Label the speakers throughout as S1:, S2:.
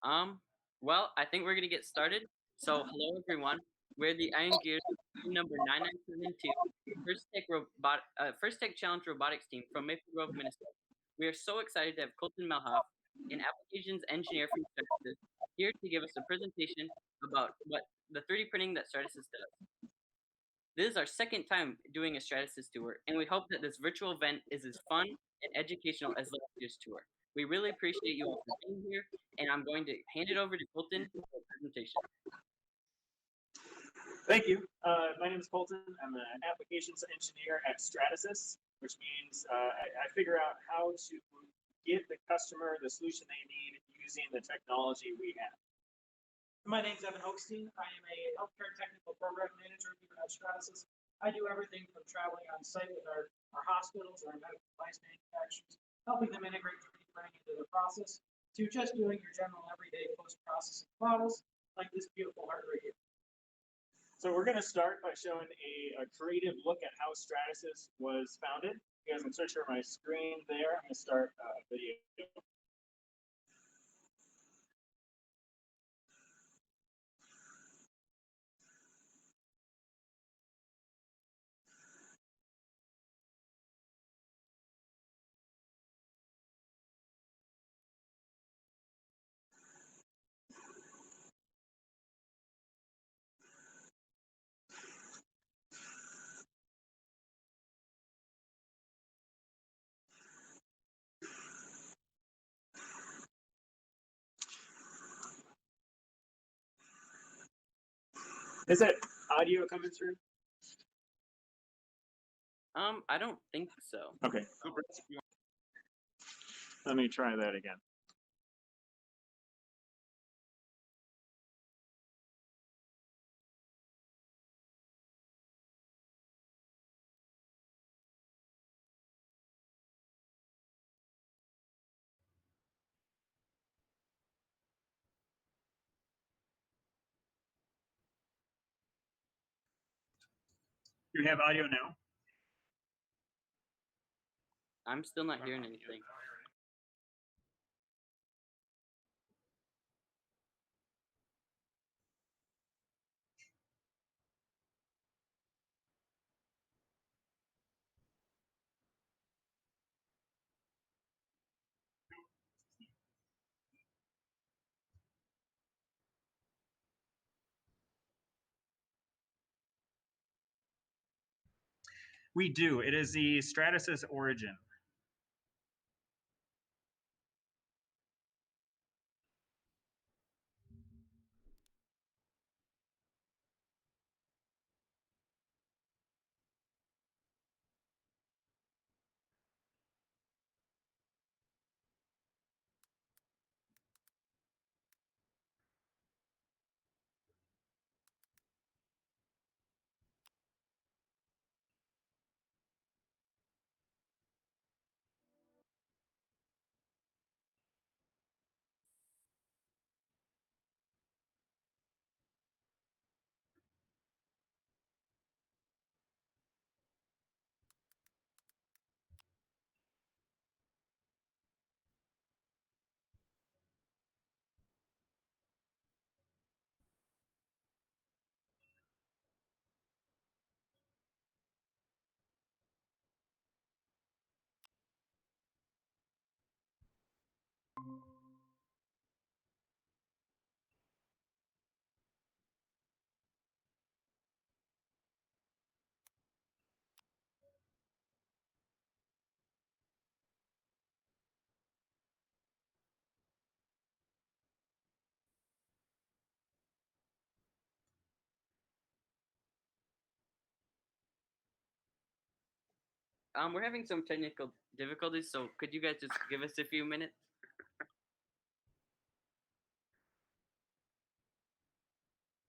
S1: Well, I think we're gonna get started. So, hello everyone. We're the Iron Gears team number 9972, First Tech Challenge Robotics team from Maple Grove, Minnesota. We are so excited to have Colton Melhoff, an applications engineer from Stratasys, here to give us a presentation about what the 3D printing that Stratasys does. This is our second time doing a Stratasys tour, and we hope that this virtual event is as fun and educational as last year's tour. We really appreciate you all for being here, and I'm going to hand it over to Colton for the presentation.
S2: Thank you. My name is Colton. I'm an applications engineer at Stratasys, which means I figure out how to give the customer the solution they need using the technology we have.
S3: My name is Evan Hochstein. I am a healthcare technical program manager here at Stratasys. I do everything from traveling on site with our hospitals and our medical device manufacturers, helping them integrate 3D printing into the process, to just doing your general everyday post-processing models like this beautiful heart right here.
S2: So we're going to start by showing a creative look at how Stratasys was founded. You guys can search for my screen there. I'm going to start a video. Is that audio coming through?
S1: I don't think so.
S2: Okay. Let me try that again. Do you have audio now?
S1: I'm still not hearing anything.
S4: We do. It is the Stratasys origin.
S1: We're having some technical difficulties, so could you guys just give us a few minutes?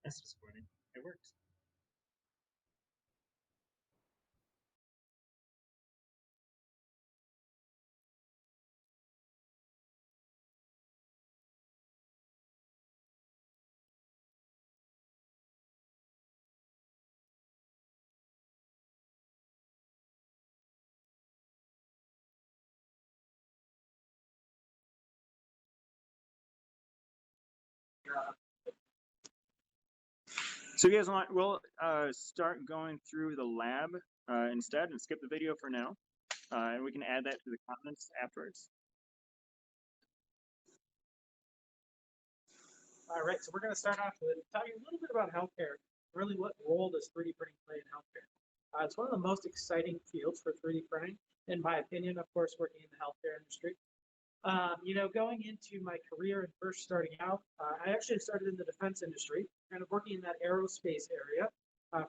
S4: That's disappointing. It works.
S2: So you guys want, we'll start going through the lab instead and skip the video for now. And we can add that to the comments afterwards.
S3: All right, so we're going to start off with talking a little bit about healthcare. Really, what role does 3D printing play in healthcare? It's one of the most exciting fields for 3D printing, in my opinion, of course, working in the healthcare industry. Going into my career and first starting out, I actually started in the defense industry, kind of working in that aerospace area.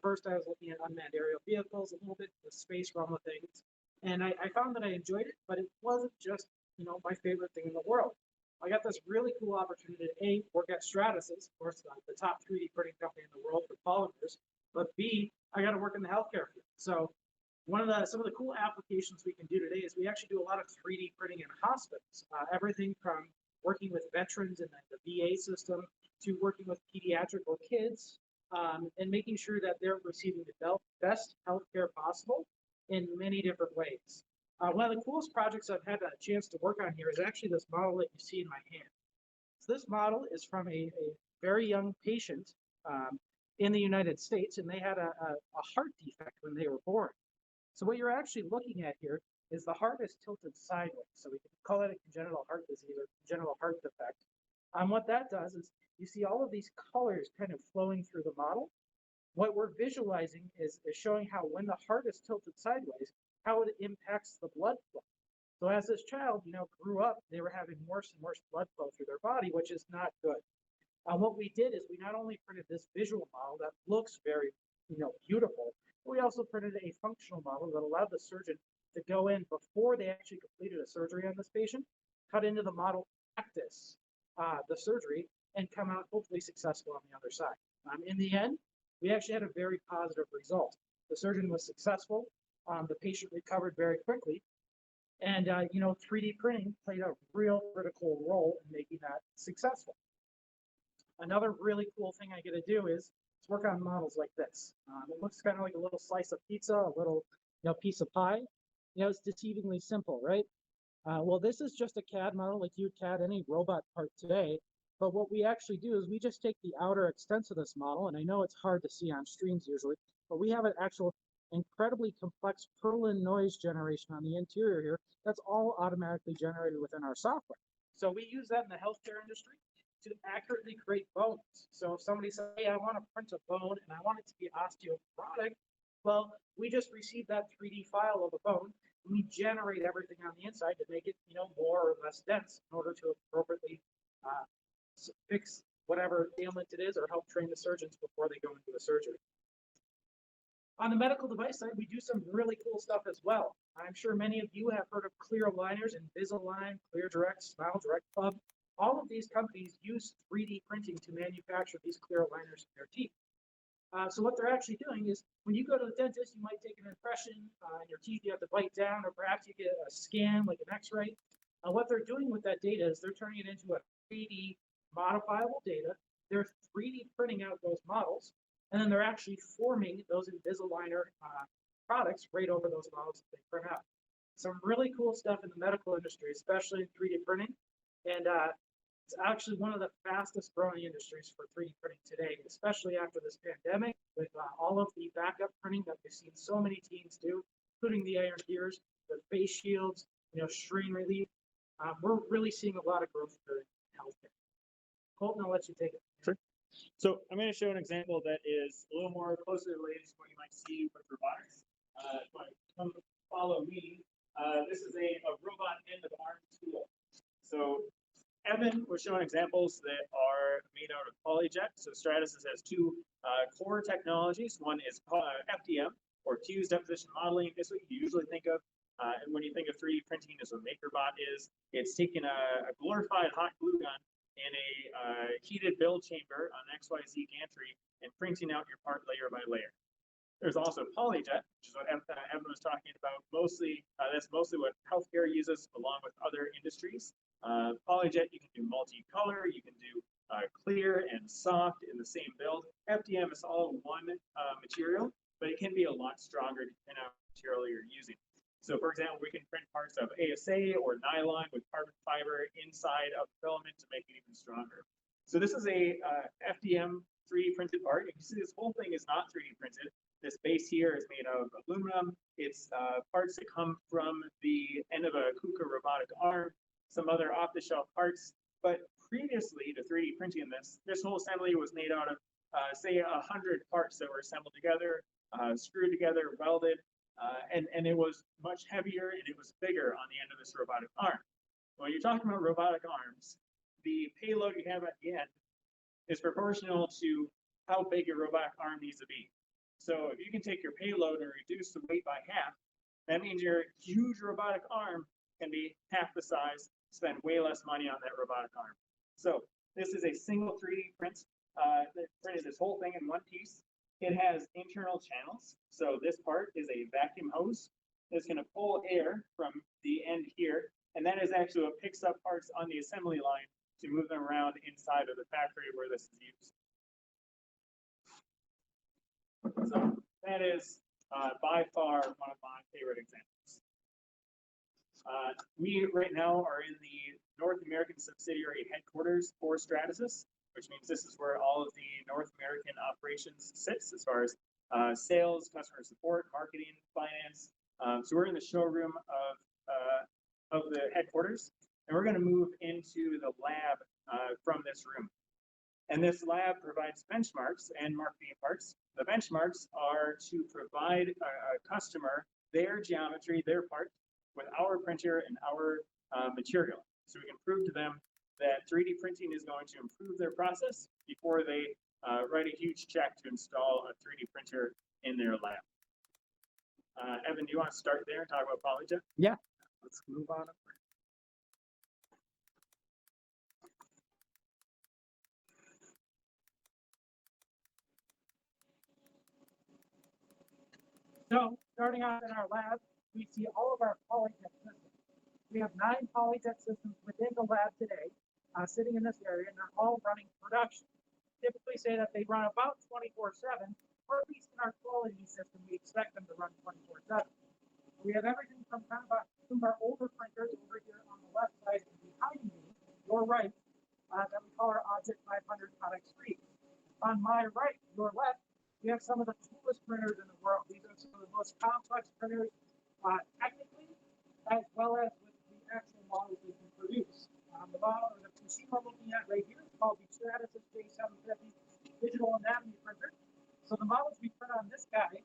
S3: First, I was looking at unmanned aerial vehicles, a little bit the space realm of things, and I found that I enjoyed it, but it wasn't just my favorite thing in the world. I got this really cool opportunity to A, work at Stratasys, of course, the top 3D printing company in the world for polymers, but B, I got to work in the healthcare field. So some of the cool applications we can do today is we actually do a lot of 3D printing in hospitals. Everything from working with veterans in the VA system to working with pediatric or kids, and making sure that they're receiving the best healthcare possible in many different ways. One of the coolest projects I've had a chance to work on here is actually this model that you see in my hand. So this model is from a very young patient in the United States, and they had a heart defect when they were born. So what you're actually looking at here is the heart is tilted sideways. So we can call it a congenital heart disease or congenital heart defect. What that does is you see all of these colors kind of flowing through the model. What we're visualizing is showing how when the heart is tilted sideways, how it impacts the blood flow. So as this child, grew up, they were having worse and worse blood flow through their body, which is not good. What we did is we not only printed this visual model that looks very, beautiful, but we also printed a functional model that allowed the surgeon to go in before they actually completed a surgery on this patient, cut into the model, practice the surgery, and come out hopefully successful on the other side. In the end, we actually had a very positive result. The surgeon was successful. The patient recovered very quickly. And, 3D printing played a real critical role in making that successful. Another really cool thing I get to do is work on models like this. It looks kind of like a little slice of pizza, a little piece of pie. It's deceivingly simple, right? Well, this is just a CAD model like you'd CAD any robot part today. But what we actually do is we just take the outer extents of this model, and I know it's hard to see on streams usually, but we have an actual incredibly complex Perlin noise generation on the interior here. That's all automatically generated within our software. So we use that in the healthcare industry to accurately create bones. So if somebody says, hey, I want to print a bone and I want it to be osteoporotic, well, we just receive that 3D file of a bone and we generate everything on the inside to make it, more or less dense in order to appropriately fix whatever ailment it is or help train the surgeons before they go into the surgery. On the medical device side, we do some really cool stuff as well. I'm sure many of you have heard of clear aligners, Invisalign, ClearDirect, SmileDirect Club. All of these companies use 3D printing to manufacture these clear aligners in their teeth. So what they're actually doing is when you go to the dentist, you might take an impression in your teeth, you have to bite down, or perhaps you get a scan like an x-ray. What they're doing with that data is they're turning it into a 3D modifiable data. They're 3D printing out those models, and then they're actually forming those Invisaligner products right over those models that they print out. Some really cool stuff in the medical industry, especially in 3D printing. And it's actually one of the fastest growing industries for 3D printing today, especially after this pandemic with all of the backup printing that we've seen so many teams do, including the iron gears, the face shields, strain relief. We're really seeing a lot of growth in healthcare. Colton, I'll let you take it.
S2: Sure. So I'm going to show an example that is a little more closely related to what you might see with robotics. Come follow me. This is a robot end-of-arm tool. So Evan was showing examples that are made out of polyjet. So Stratasys has two core technologies. One is FDM, or fused deposition modeling. This is what you usually think of. And when you think of 3D printing as what MakerBot is, it's taking a glorified hot glue gun in a heated build chamber on XYZ gantry and printing out your part layer by layer. There's also polyjet, which is what Evan was talking about. That's mostly what healthcare uses along with other industries. Polyjet, you can do multicolor, you can do clear and soft in the same build. FDM is all one material, but it can be a lot stronger depending on the material you're using. So for example, we can print parts of ASA or nylon with carbon fiber inside of the filament to make it even stronger. So this is a FDM 3D printed part. You can see this whole thing is not 3D printed. This base here is made of aluminum. It's parts that come from the end of a KUKA robotic arm, some other off-the-shelf parts. But previously to 3D printing this whole assembly was made out of, say, 100 parts that were assembled together, screwed together, welded, and it was much heavier and it was bigger on the end of this robotic arm. When you're talking about robotic arms, the payload you have at the end is proportional to how big your robotic arm needs to be. So if you can take your payload and reduce the weight by half, that means your huge robotic arm can be half the size, spend way less money on that robotic arm. So this is a single 3D print that printed this whole thing in one piece. It has internal channels. So this part is a vacuum hose that's going to pull air from the end here, and that is actually what picks up parts on the assembly line to move them around inside of the factory where this is used. So that is by far one of my favorite examples. We right now are in the North American subsidiary headquarters for Stratasys, which means this is where all of the North American operations sits as far as sales, customer support, marketing, finance. So we're in the showroom of the headquarters, and we're going to move into the lab from this room. And this lab provides benchmarks and marketing parts. The benchmarks are to provide a customer their geometry, their part, with our printer and our material. So we can prove to them that 3D printing is going to improve their process before they write a huge check to install a 3D printer in their lab. Evan, do you want to start there and talk about PolyJet?
S3: Yeah, let's move on over. So, starting off in our lab, we see all of our PolyJet systems. We have 9 PolyJet systems within the lab today, sitting in this area, and they're all running production. Typically say that they run about 24/7, or at least in our quality system, we expect them to run 24/7. We have everything from some of our older printers over here on the left side and behind me, your right, that we call our Object 500 Codex 3. On my right, your left, we have some of the coolest printers in the world. These are some of the most complex printers, technically, as well as with the actual models we can produce. The model, or the machine we're looking at right here is called the Stratasys J750 digital anatomy printer. So the models we print on this guy,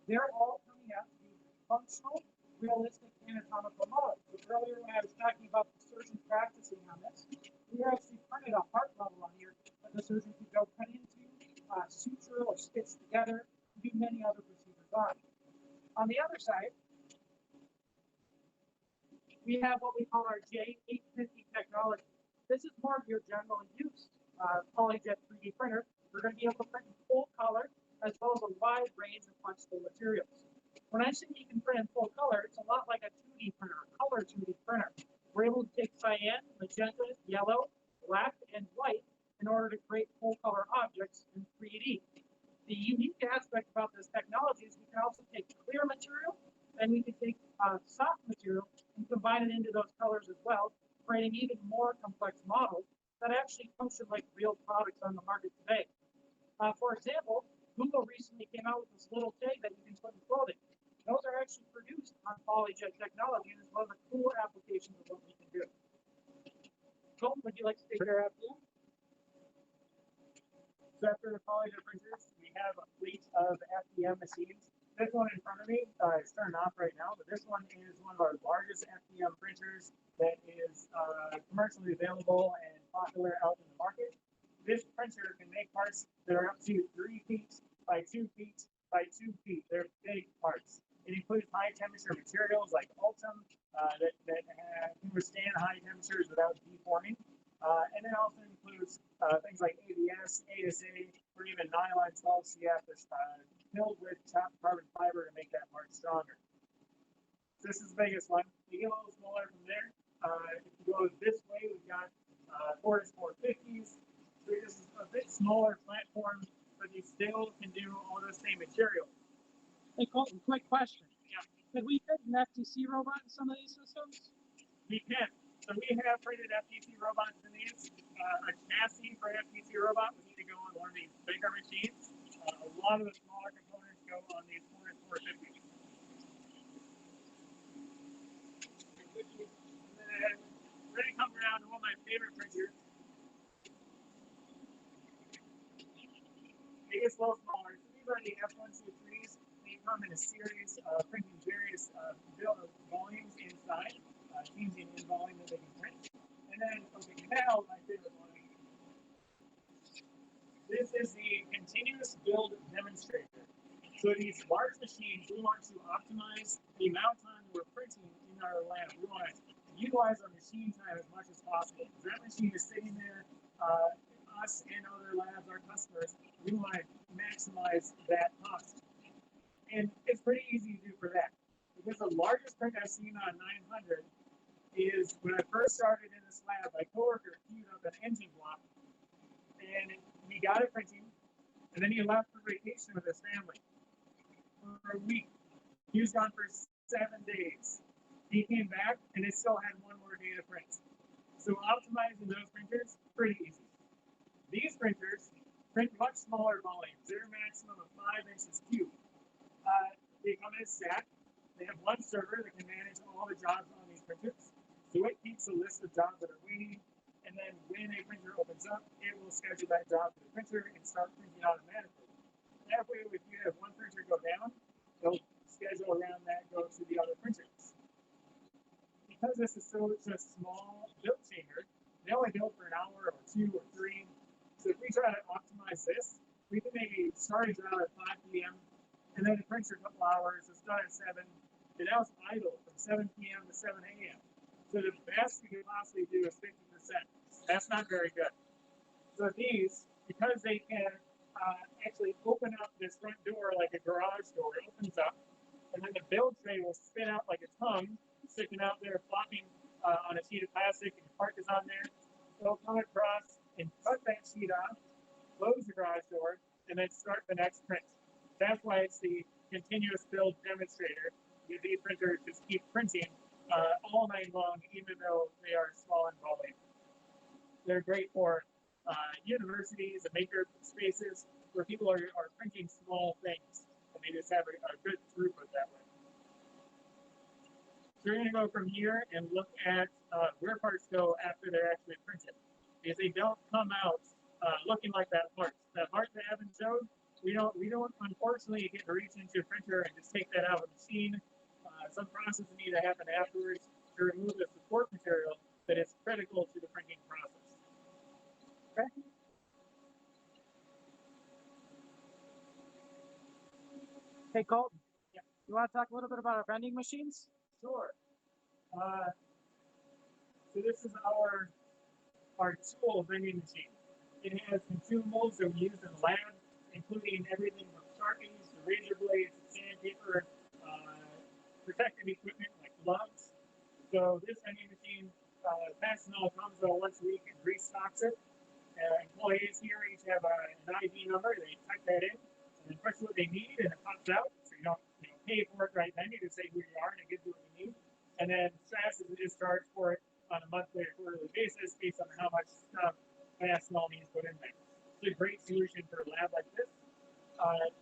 S3: they're all coming out to be functional, realistic anatomical models. So earlier when I was talking about the surgeon practicing on this, we actually printed a heart level on here that the surgeon could go cut into, suture or stitch together, do many other procedures on. On the other side, we have what we call our J850 technology. This is more of your general use PolyJet 3D printer. We're going to be able to print in full color as well as a wide range of flexible materials. When I say you can print in full color, it's a lot like a 2D printer, a color 2D printer. We're able to take cyan, magenta, yellow, black, and white in order to create full color objects in 3D. The unique aspect about this technology is we can also take clear material and we can take soft material and combine it into those colors as well, creating even more complex models that actually function like real products on the market today. For example, Google recently came out with this little tag that you can put in clothing. Those are actually produced on PolyJet technology, and is one of the cool applications of what we can do. Colton, would you like to take care of that?
S2: So after the PolyJet printers, we have a fleet of FDM machines. This one in front of me is turning off right now, but this one is one of our largest FDM printers that is commercially available and popular out in the market. This printer can make parts that are up to 3 feet by 2 feet by 2 feet. They're big parts. It includes high temperature materials like Ultem that can withstand high temperatures without deforming. And it also includes things like ABS, ASA, or even nylon 12 CF that's filled with chopped carbon fiber to make that part stronger. This is the biggest one. We get a little smaller from there. If you go this way, we've got 4s, 450s. So this is a bit smaller platform, but you still can do all the same material.
S3: Hey, Colton, quick question.
S2: Yeah.
S3: Could we fit an FTC robot in some of these systems?
S2: We can. So we have printed FTC robots in these. a chassis for an FTC robot would need to go on one of these bigger machines. A lot of the smaller components go on these 450. And then we're going to come around to one of my favorite printers. Biggest, little smaller. So these are the F123s. They come in a series printing various build volumes inside, changing in volume that they can print. And then, okay, now my favorite one. This is the continuous build demonstrator. So these large machines, we want to optimize the amount of time we're printing in our lab. We want to utilize our machine time as much as possible. If that machine is sitting there, us and other labs, our customers, we want to maximize that cost. And it's pretty easy to do for that. Because the largest print I've seen on 900 is when I first started in this lab, my coworker queued up an engine block, and he got it printing, and then he left for vacation with his family for a week. He was gone for 7 days. He came back, and it still had one more day to print. So optimizing those printers, pretty easy. These printers print much smaller volumes. They're a maximum of 5 inches cubed. They come in a stack. They have one server that can manage all the jobs on these printers. So it keeps a list of jobs that are waiting, and then when a printer opens up, it will schedule that job to the printer and start printing automatically. That way, if you have one printer go down, it'll schedule around that, go to the other printers. Because this is such a small build chamber, they only build for an hour or 2 or 3. So if we try to optimize this, we can maybe start a job at 5 p.m. and then it prints for a couple hours, it's done at 7, and now it's idle from 7 p.m. to 7 a.m. So the best we could possibly do is 50%. That's not very good. So these, because they can actually open up this front door like a garage door, it opens up, and then the build tray will spin out like a tongue, sticking out there, flopping on a sheet of plastic, and the part is on there. They'll come across and cut that sheet off, close the garage door, and then start the next print. That's why it's the continuous build demonstrator. These printers just keep printing all night long, even though they are small in volume. They're great for universities and maker spaces where people are printing small things, and they just have a good throughput that way. So we're going to go from here and look at where parts go after they're actually printed. Because they don't come out looking like that part. That part that Evan showed, we don't unfortunately get to reach into a printer and just take that out of the machine. Some processes need to happen afterwards to remove the support material that is critical to the printing process. Okay?
S3: Hey, Colton. Yeah. You want to talk a little bit about our vending machines?
S2: Sure. So this is our tool vending machine. It has consumables that we use in the lab, including everything from Sharpies to razor blades to sandpaper, protective equipment like gloves. So this vending machine, Fastenal comes out once a week and restocks it. Employees here each have an ID number. They type that in and then push what they need, and it pops out. So you don't pay for it right then. You just say who you are, and it gives you what you need. And then Stratasys is charged for it on a monthly or quarterly basis based on how much stuff Fastenal needs put in there. It's a great solution for a lab like this.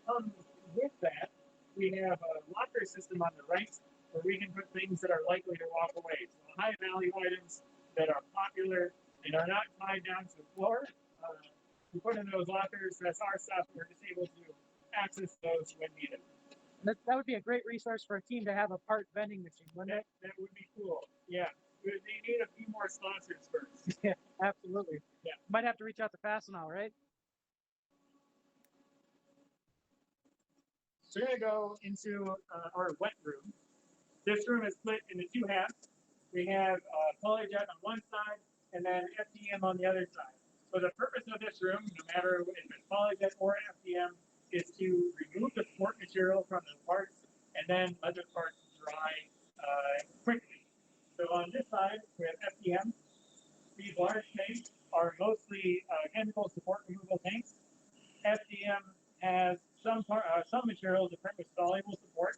S2: Comes with that, we have a locker system on the right where we can put things that are likely to walk away. So high value items that are popular and are not tied down to the floor. We put in those lockers, that's our stuff, we're just able to access those when needed.
S3: That would be a great resource for a team to have a part vending machine, wouldn't it?
S2: That would be cool. Yeah. They need a few more sponsors first.
S3: Yeah, absolutely.
S2: Yeah.
S3: Might have to reach out to Fastenal, right?
S2: So we're going to go into our wet room. This room is split into 2 halves. We have PolyJet on one side and then FDM on the other side. So the purpose of this room, no matter if it's PolyJet or FDM, is to remove the support material from the parts and then let the parts dry quickly. So on this side, we have FDM. These large tanks are mostly chemical support removal tanks. FDM has some materials that print with soluble support,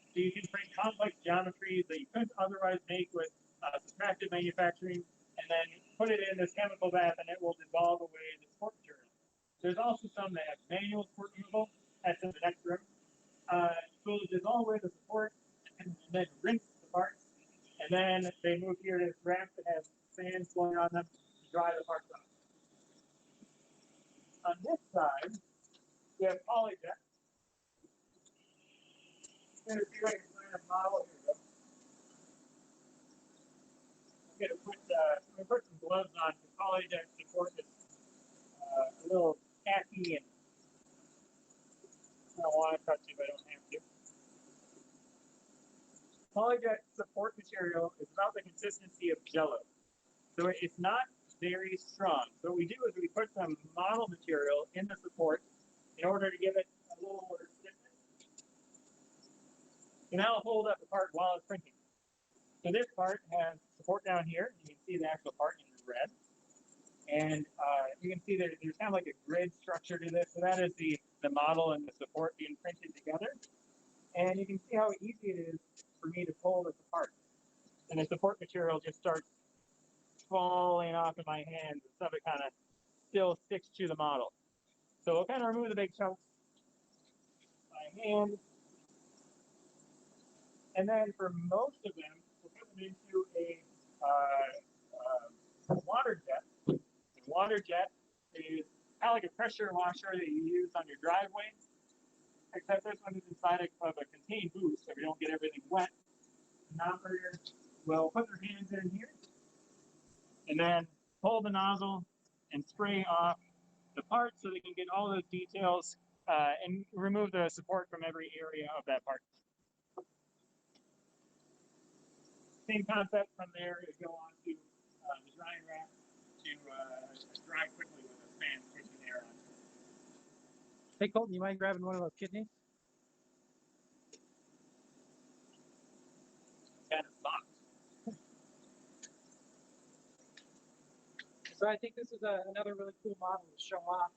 S2: so you can print complex geometries that you couldn't otherwise make with subtractive manufacturing, and then put it in this chemical bath, and it will dissolve away the support material. There's also some that have manual support removal. That's in the next room. So it'll dissolve away the support, and then rinse the parts, and then they move here to this ramp that has sand flowing on them to dry the parts off. On this side, we have polyjet. Here's a model. Here we go. I'm gonna put some gloves on. The polyjet support is a little tacky, and I don't want to touch it, but I don't have to. Polyjet support material is about the consistency of Jello, so it's not very strong. So what we do is we put some model material in the support in order to give it a little more stiffness, and that'll hold up the part while it's printing. So this part has support down here. You can see the actual part in red, and you can see that there's kind of like a grid structure to this. So that is the model and the support being printed together, and you can see how easy it is for me to pull this apart. And the support material just starts falling off in my hands, and some of it kind of still sticks to the model. So we'll kind of remove the big chunks by hand. And then for most of them, we'll put them into a water jet. And water jet is kind of like a pressure washer that you use on your driveway, except this one is inside of a contained booth, so we don't get everything wet. The operator will put their hands in here and then pull the nozzle and spray off the part so they can get all those details and remove the support from every area of that part. Same concept from there is go on to the drying rack to dry quickly with a fan pushing air on.
S3: Hey Colton, you mind grabbing one of those kidneys?
S2: Kind of soft.
S3: So I think this is another really cool model to show off.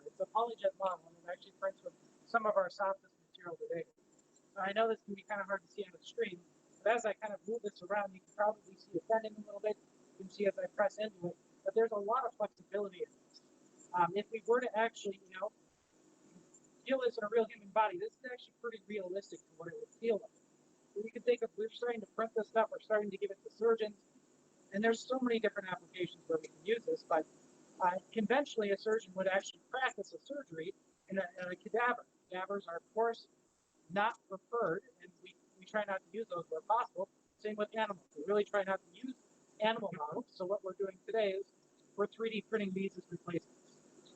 S3: It's a polyjet model, and it actually prints with some of our softest material today. Now, I know this can be kind of hard to see on the screen, but as I kind of move this around, you can probably see it bending a little bit. You can see as I press into it, but there's a lot of flexibility in this. If we were to actually, feel this in a real human body, this is actually pretty realistic to what it would feel like. So you can think of, we're starting to print this stuff, we're starting to give it to surgeons, and there's so many different applications where we can use this, but conventionally a surgeon would actually practice a surgery in a cadaver. Cadavers are, of course, not preferred, and we try not to use those where possible. Same with animals. We really try not to use animal models, so what we're doing today is we're 3D printing these as replacements.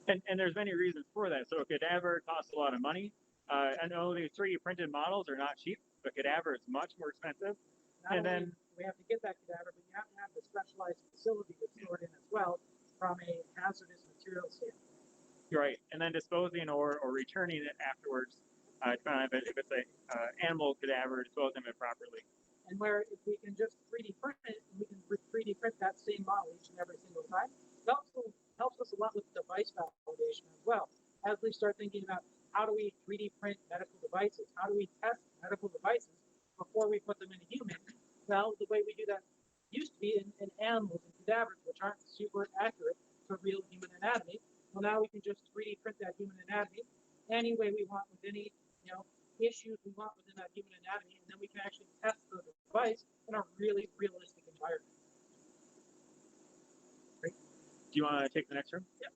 S2: And there's many reasons for that. So a cadaver costs a lot of money. I know these 3D printed models are not cheap. A cadaver is much more expensive.
S3: Not only we have to get that cadaver, but you have to have the specialized facility to store it in as well from a hazardous material standpoint.
S2: Right, and then disposing or returning it afterwards, if it's a animal cadaver, disposing of it properly.
S3: And where if we can just 3D print it, we can 3D print that same model each and every single time. It also helps us a lot with device validation as well. As we start thinking about how do we 3D print medical devices, how do we test medical devices before we put them in a human. Well, the way we do that used to be in animals and cadavers, which aren't super accurate to real human anatomy. Well, now we can just 3D print that human anatomy any way we want with any issues we want within that human anatomy, and then we can actually test the device in a really realistic environment.
S2: Great. Do you want to take the next room?
S3: Yeah.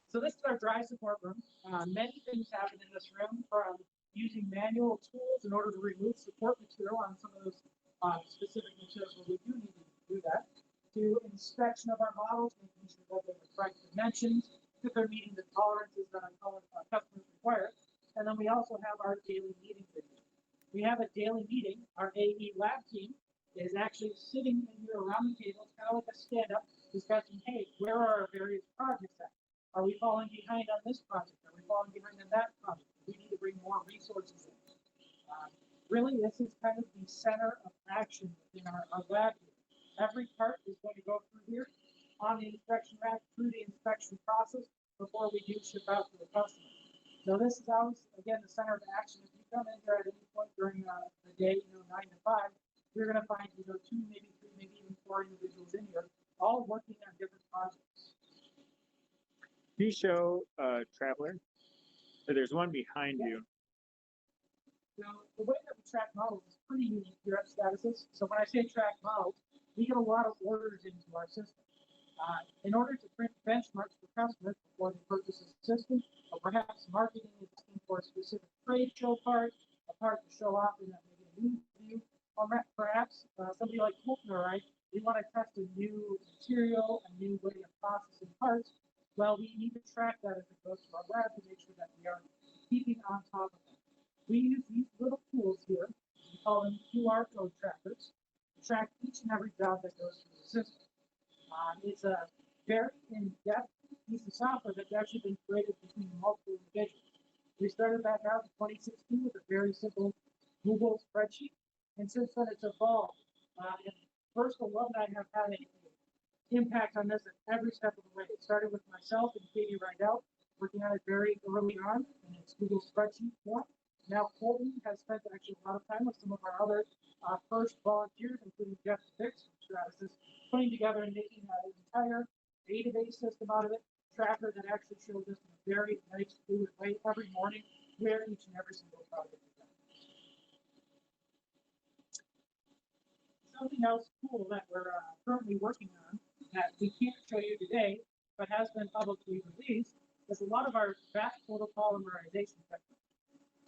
S3: So this is our dry support room. Many things happen in this room, from using manual tools in order to remove support material on some of those specific materials where we do need to do that, to inspection of our models, making sure that they're the correct dimensions, that they're meeting the tolerances that our customers require. And then we also have our daily meeting video. We have a daily meeting. Our AE lab team is actually sitting in here around the table. It's kind of like a stand-up discussing, hey, where are our various projects at? Are we falling behind on this project? Are we falling behind on that project? We need to bring more resources in. Really, this is kind of the center of action within our lab here. Every part is going to go through here on the inspection rack through the inspection process before we do ship out to the customer. So this is always, again, the center of action. If you come in here at any point during the day, 9 to 5, you're going to find either 2, maybe 3, maybe even 4 individuals in here, all working on different projects.
S2: Can you show Traveler? So there's one behind you.
S3: Now, the way that we track models is pretty unique here at Stratasys. So when I say track models, we get a lot of orders into our system. In order to print benchmarks for customers before they purchase a system, or perhaps marketing is looking for a specific trade show part, a part to show off in maybe a news view, or perhaps somebody like Colton or I, we want to test a new material, a new way of processing parts. Well, we need to track that as it goes to our lab to make sure that we are keeping on top of it. We use these little tools here, we call them QR code trackers, to track each and every job that goes through the system. It's a very in-depth piece of software that's actually been created between multiple individuals. We started back out in 2016 with a very simple Google spreadsheet, and since then it's evolved. And first alumni have had an impact on this at every step of the way. It started with myself and Katie Rydell working on it very early on in its Google spreadsheet form. Now Colton has spent actually a lot of time with some of our other first volunteers, including Jeff Dix from Stratasys, putting together and making an entire database system out of it, tracker that actually shows us in a very nice, fluid way every morning where each and every single project is at. Something else cool that we're currently working on that we can't show you today, but has been publicly released, is a lot of our batch photopolymerization techniques.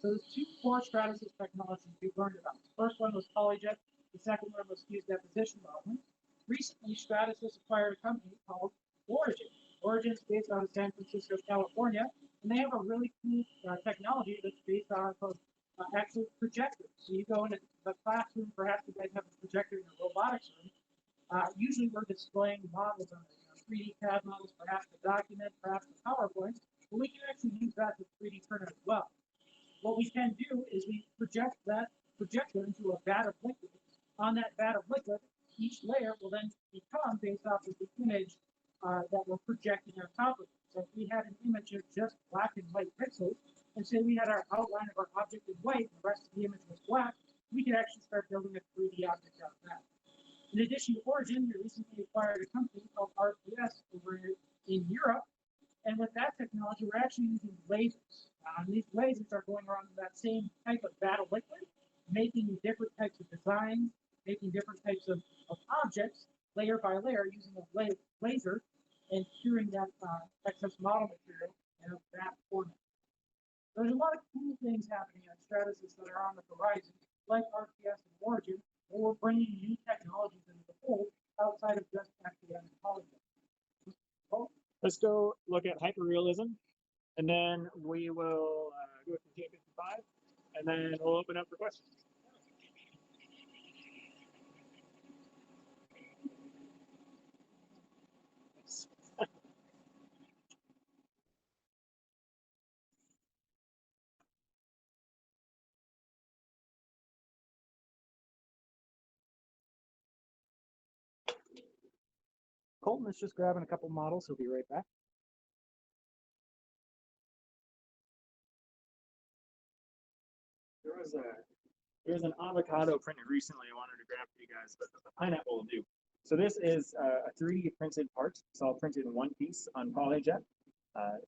S3: So there's 2 core Stratasys technologies we've learned about. The first one was PolyJet, the second one was fused deposition modeling. Recently, Stratasys acquired a company called Origin. Origin is based out of San Francisco, California, and they have a really cool technology that's based off of actual projectors. So you go into the classroom, perhaps you guys have a projector in a robotics room. Usually we're displaying models on 3D CAD models, perhaps the document, perhaps the PowerPoint, but we can actually use that with 3D printer as well. What we can do is we project that projector into a vat of liquid. On that vat of liquid, each layer will then become based off of the image that we're projecting on top of it. So if we had an image of just black and white pixels, and say we had our outline of our object in white, and the rest of the image was black, we could actually start building a 3D object out of that. In addition to Origin, we recently acquired a company called RPS over in Europe. And with that technology, we're actually using lasers. These lasers are going around that same type of vat of liquid, making different types of designs, making different types of objects, layer by layer, using a laser, and curing that excess model material in a vat format. There's a lot of cool things happening at Stratasys that are on the horizon, like RPS and Origin, where we're bringing new technologies into the fold outside of just FDM and PolyJet.
S2: Let's go look at hyperrealism, and then we will go to J55, and then we'll open up for questions.
S3: Colton is just grabbing a couple models. He'll be right back.
S2: There was an avocado printed recently I wanted to grab for you guys, but the pineapple will do. So this is a 3D printed part. It's all printed in one piece on PolyJet,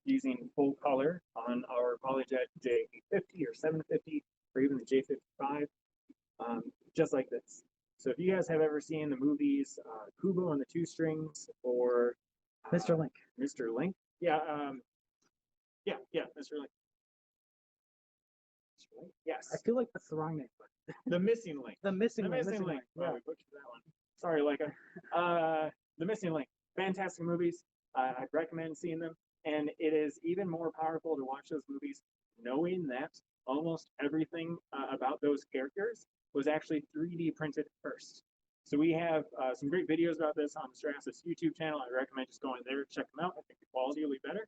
S2: using full color on our PolyJet J850 or 750 or even the J55, just like this. So if you guys have ever seen the movies Kubo and the Two Strings or
S3: Mr. Link.
S2: Mr. Link, yeah, Mr. Link. Yes.
S3: I feel like that's the wrong name, but
S2: The Missing Link.
S3: the missing
S2: Link.
S3: Yeah.
S2: Oh, we butchered that one. Sorry, Leica. The Missing Link. Fantastic movies. I'd recommend seeing them. And it is even more powerful to watch those movies knowing that almost everything about those characters was actually 3D printed first. So we have some great videos about this on the Stratasys YouTube channel. I recommend just going there, check them out. I think the quality will be better.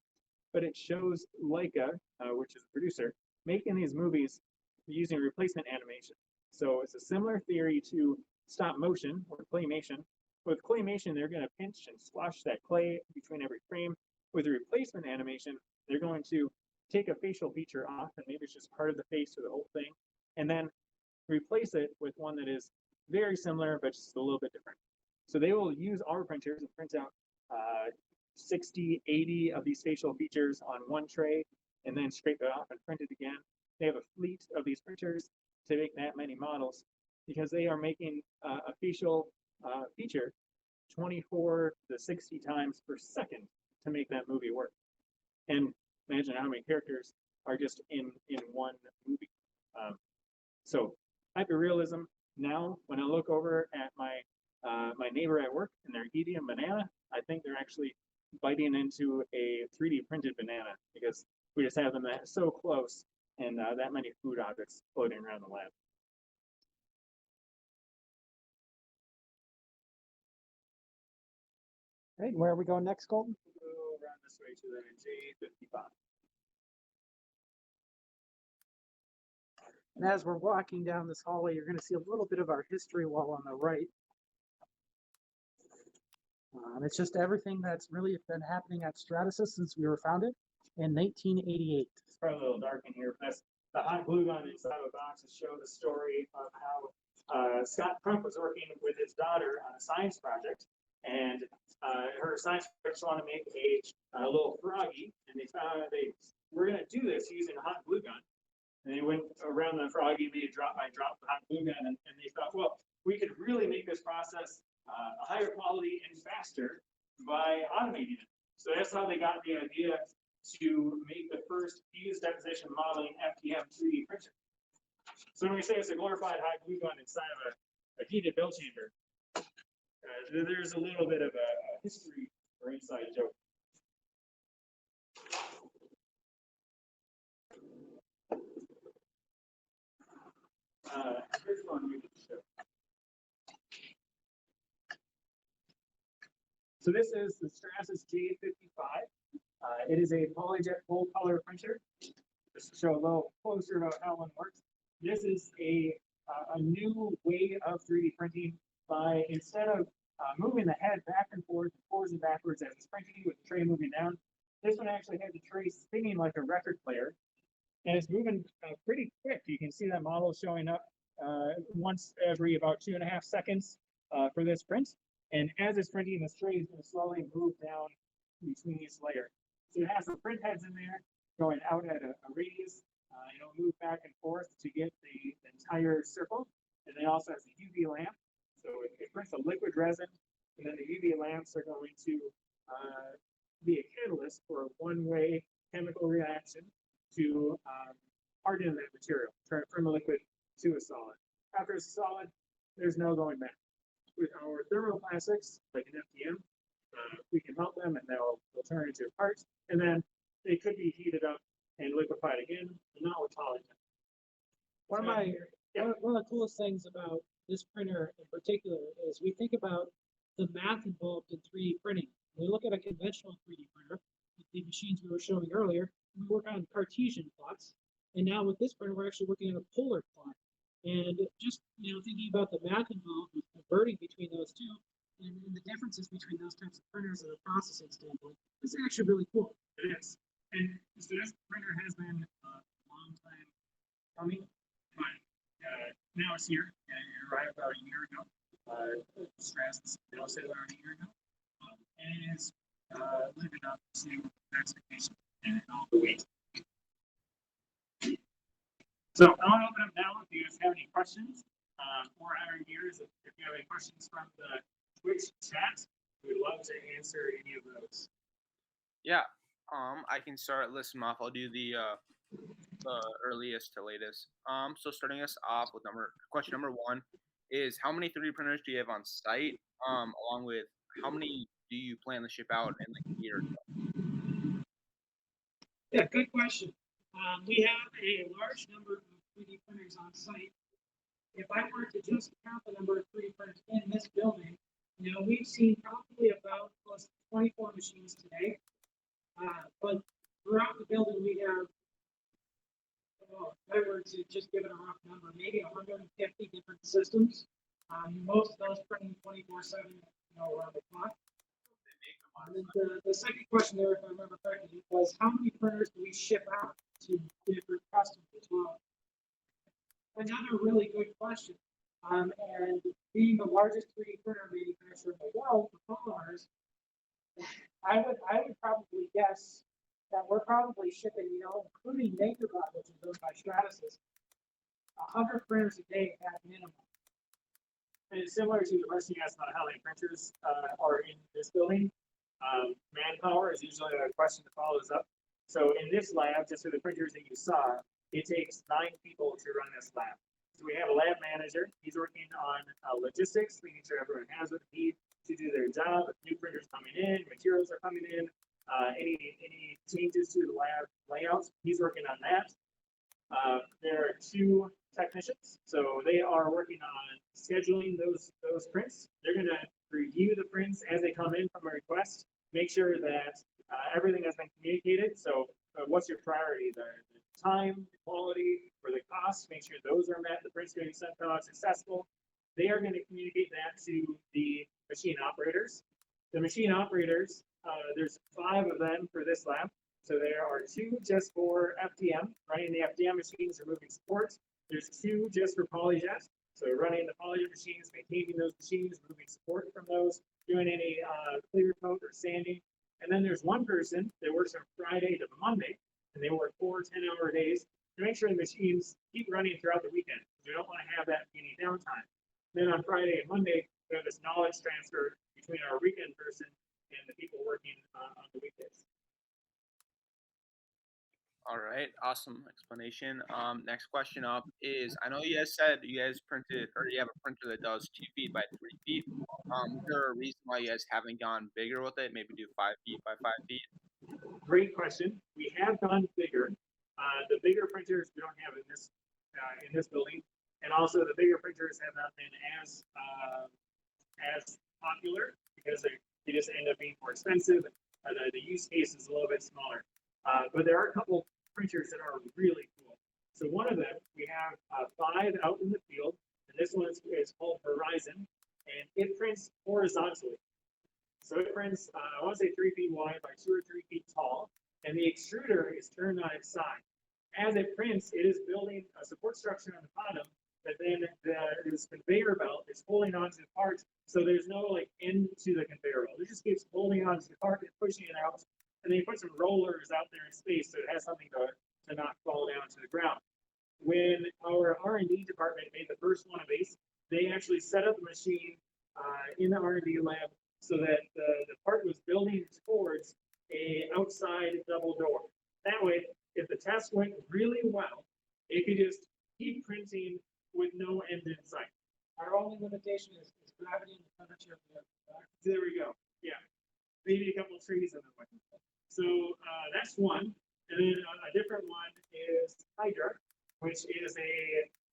S2: But it shows Leica, which is a producer, making these movies using replacement animation. So it's a similar theory to stop motion or claymation. With claymation, they're going to pinch and squash that clay between every frame. With replacement animation, they're going to take a facial feature off, and maybe it's just part of the face or the whole thing, and then replace it with one that is very similar, but just a little bit different. So they will use our printers and print out 60, 80 of these facial features on one tray, and then scrape it off and print it again. They have a fleet of these printers to make that many models because they are making a facial feature 24 to 60 times per second to make that movie work. And imagine how many characters are just in one movie. So hyperrealism, now when I look over at my my neighbor at work and they're eating a banana, I think they're actually biting into a 3D printed banana because we just have them that so close and that many food objects floating around the lab.
S3: Right, where are we going next, Colton?
S2: We'll go around this way to the J55.
S3: And as we're walking down this hallway, you're going to see a little bit of our history wall on the right. It's just everything that's really been happening at Stratasys since we were founded in 1988.
S2: It's probably a little dark in here, but that's the hot glue gun inside of a box to show the story of how Scott Crump was working with his daughter on a science project, and her science project wanted to make a little froggy, and they found out they were going to do this using a hot glue gun. And they went around the froggy, made drop by drop hot glue gun, and they thought, well, we could really make this process a higher quality and faster by automating it. So that's how they got the idea to make the first fused deposition modeling FDM 3D printer. So when we say it's a glorified hot glue gun inside of a heated build chamber, there's a little bit of a history or inside joke. Here's one we can show. So this is the Stratasys J55. It is a PolyJet full color printer. Just to show a little closer about how one works. This is a new way of 3D printing by instead of moving the head back and forth, forwards and backwards as it's printing with the tray moving down, this one actually has the tray spinning like a record player. And it's moving pretty quick. You can see that model showing up once every about 2.5 seconds for this print. And as it's printing, this tray is going to slowly move down between each layer. So it has some print heads in there going out at a radius. It'll move back and forth to get the entire circle. And then also has a UV lamp. So it prints a liquid resin. And then the UV lamps are going to be a catalyst for a one-way chemical reaction to harden that material, turn it from a liquid to a solid. After it's solid, there's no going back. With our thermoplastics, like an FDM, we can melt them and they'll turn into parts, and then they could be heated up and liquefied again, and not with polymer.
S3: One of the coolest things about this printer in particular is we think about the math involved in 3D printing. When we look at a conventional 3D printer, the machines we were showing earlier, we work on Cartesian plots, and now with this printer, we're actually looking at a polar plot. And just thinking about the math involved with converting between those two, and the differences between those types of printers and a processing standpoint, is actually really cool.
S2: It is. And so this printer has been a long time coming, but now it's here. It arrived about a year ago. Stratasys announced it about a year ago. And it is living up to expectations and all the ways. So I want to open up now if you guys have any questions for our viewers. If you have any questions from the Twitch chat, we'd love to answer any of those.
S5: Yeah, I can start listing off. I'll do the earliest to latest. So starting us off with question number 1 is how many 3D printers do you have on site? Along with how many do you plan to ship out in like a year?
S3: Yeah, good question. We have a large number of 3D printers on site. If I were to just count the number of 3D printers in this building, we've seen probably about close to 24 machines today. But throughout the building, we have, if I were to just give it a rough number, maybe 150 different systems. Most of those printing 24/7, around the clock.
S2: They make them
S3: And then the second question there, if I remember correctly, was how many printers do we ship out to different customers as well? Another really good question. And being the largest 3D printer manufacturer in the world for polymers, I would probably guess that we're probably shipping, including MakerBot, which is owned by Stratasys, 100 printers a day at minimum.
S2: And it's similar to the question you asked about how many printers are in this building. Manpower is usually a question that follows up. So in this lab, just for the printers that you saw, it takes 9 people to run this lab. So we have a lab manager. He's working on logistics, making sure everyone has what they need to do their job. If new printers coming in, materials are coming in, any changes to the lab layouts, he's working on that. There are 2 technicians, so they are working on scheduling those prints. They're going to review the prints as they come in from a request, make sure that everything has been communicated. So what's your priority? The time, the quality, or the cost, make sure those are met, the print's going to be sent out successful. They are going to communicate that to the machine operators. The machine operators, there's 5 of them for this lab. So there are 2 just for FDM, running the FDM machines, removing supports. There's 2 just for PolyJet. So running the PolyJet machines, maintaining those machines, removing support from those, doing any clear coat or sanding. And then there's 1 person that works from Friday to Monday, and they work 4 10-hour days to make sure the machines keep running throughout the weekend. We don't want to have that be any downtime. Then on Friday and Monday, we have this knowledge transfer between our weekend person and the people working on the weekdays.
S5: All right, awesome explanation. Next question up is, I know you guys said you guys printed, or you have a printer that does 2 feet by 3 feet. Is there a reason why you guys haven't gone bigger with it? Maybe do 5 feet by 5 feet?
S2: Great question. We have gone bigger. The bigger printers we don't have in this building, and also the bigger printers have not been as popular because they just end up being more expensive. The use case is a little bit smaller. But there are a couple printers that are really cool. So one of them, we have 5 out in the field, and this one is called Horizon, and it prints horizontally. So it prints, I want to say 3 feet wide by 2 or 3 feet tall, and the extruder is turned on its side. As it prints, it is building a support structure on the bottom, but then this conveyor belt is holding onto the part, so there's no end to the conveyor belt. It just keeps holding onto the part and pushing it out. And then you put some rollers out there in space so it has something to not fall down to the ground. When our R&D department made the first one of these, they actually set up the machine in the R&D lab so that the part was building towards a outside double door. That way, if the test went really well, it could just keep printing with no end in sight.
S3: Our only limitation is gravity and the temperature of the air.
S2: There we go. Yeah. Maybe a couple of trees in the way. So that's one. And then a different one is Hydra, which is a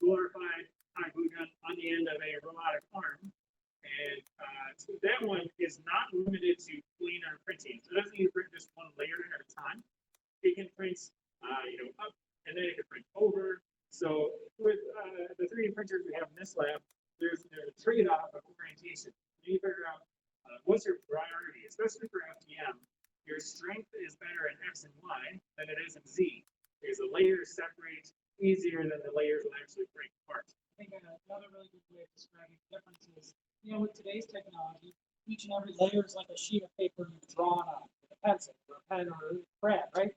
S2: glorified high glue gun on the end of a robotic arm. And so that one is not limited to planar printing. So it doesn't need to print just one layer at a time. It can print up, and then it can print over. So with the 3D printers we have in this lab, there's a trade-off of orientation. You figure out what's your priority, especially for FDM. Your strength is better in X and Y than it is in Z, because the layers separate easier than the layers will actually break apart.
S3: I think another really good way of describing the difference is, with today's technology, each and every layer is like a sheet of paper you've drawn on with a pencil or a pen or a crayon, right?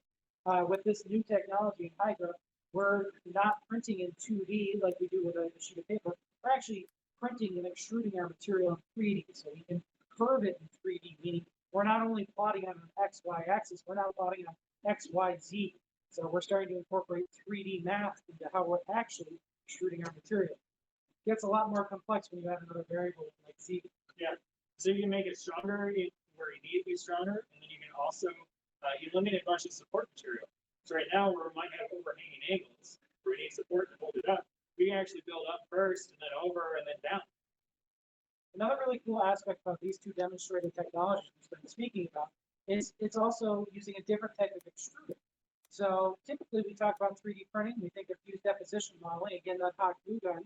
S3: With this new technology in Hydra, we're not printing in 2D like we do with a sheet of paper. We're actually printing and extruding our material in 3D, so we can curve it in 3D, meaning we're not only plotting on an XY axis, we're now plotting on XYZ. So we're starting to incorporate 3D math into how we're actually extruding our material. It gets a lot more complex when you have another variable like Z.
S2: Yeah. So you can make it stronger where you need to be stronger, and then you can also eliminate a bunch of support material. So right now, where we might have overhanging angles, where we need support to hold it up, we can actually build up first, and then over, and then down.
S3: Another really cool aspect about these 2 demonstrated technologies we've been speaking about is it's also using a different type of extruder. So typically we talk about 3D printing, we think of fused deposition modeling, again, that hot glue gun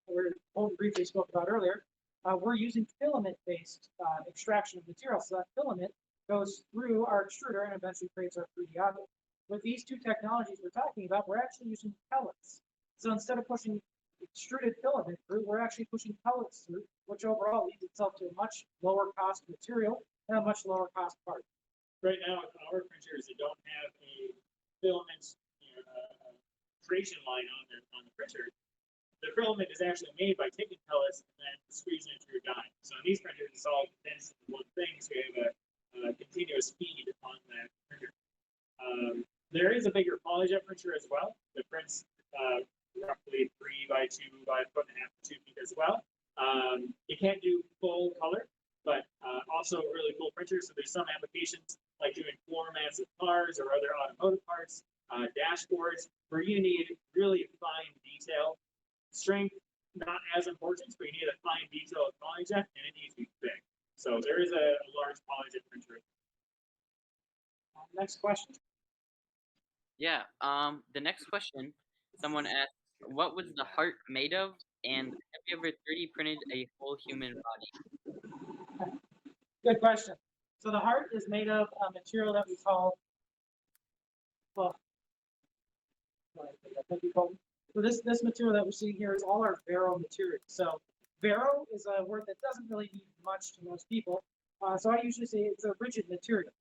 S3: that we briefly spoke about earlier. We're using filament-based extraction of material. So that filament goes through our extruder and eventually creates our 3D object. With these two technologies we're talking about, we're actually using pellets. So instead of pushing extruded filament through, we're actually pushing pellets through, which overall leads itself to a much lower cost material and a much lower cost part.
S2: Right now, with our printers, they don't have a filament creation line on the printer. The filament is actually made by taking pellets and then squeezing it through a die. So in these printers, it's all condensed into one thing, so you have a continuous feed on that printer. There is a bigger PolyJet printer as well that prints roughly 3 by 2 by 1.5 to 2 feet as well. You can't do full color, but also a really cool printer. So there's some applications like doing floor mats of cars or other automotive parts, dashboards, where you need really fine detail. Strength, not as important, but you need a fine detail of PolyJet, and it needs to be big. So there is a large PolyJet printer.
S3: Next question.
S1: Yeah. The next question, someone asked, what was the heart made of? And have you ever 3D printed a whole human body?
S3: Good question. So the heart is made of a material that we call, well, so this material that we're seeing here is all our Vero material. So Vero is a word that doesn't really mean much to most people. So I usually say it's a rigid material.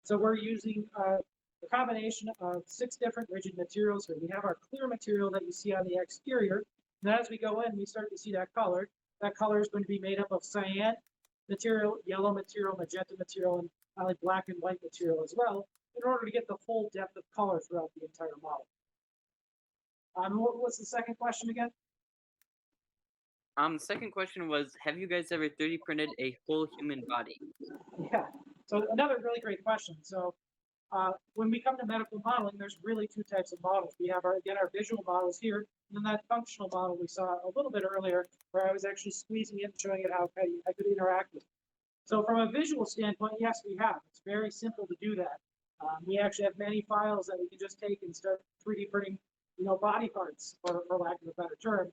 S3: So we're using a combination of 6 different rigid materials here. We have our clear material that you see on the exterior. And as we go in, we start to see that color. That color is going to be made up of cyan material, yellow material, magenta material, and probably black and white material as well, in order to get the full depth of color throughout the entire model. What was the second question again?
S1: The second question was, have you guys ever 3D printed a whole human body?
S3: Yeah, so another really great question. So when we come to medical modeling, there's really 2 types of models. We have, our visual models here, and then that functional model we saw a little bit earlier, where I was actually squeezing it and showing it how I could interact with it. So from a visual standpoint, yes, we have. It's very simple to do that. We actually have many files that we can just take and start 3D printing, body parts, for lack of a better term.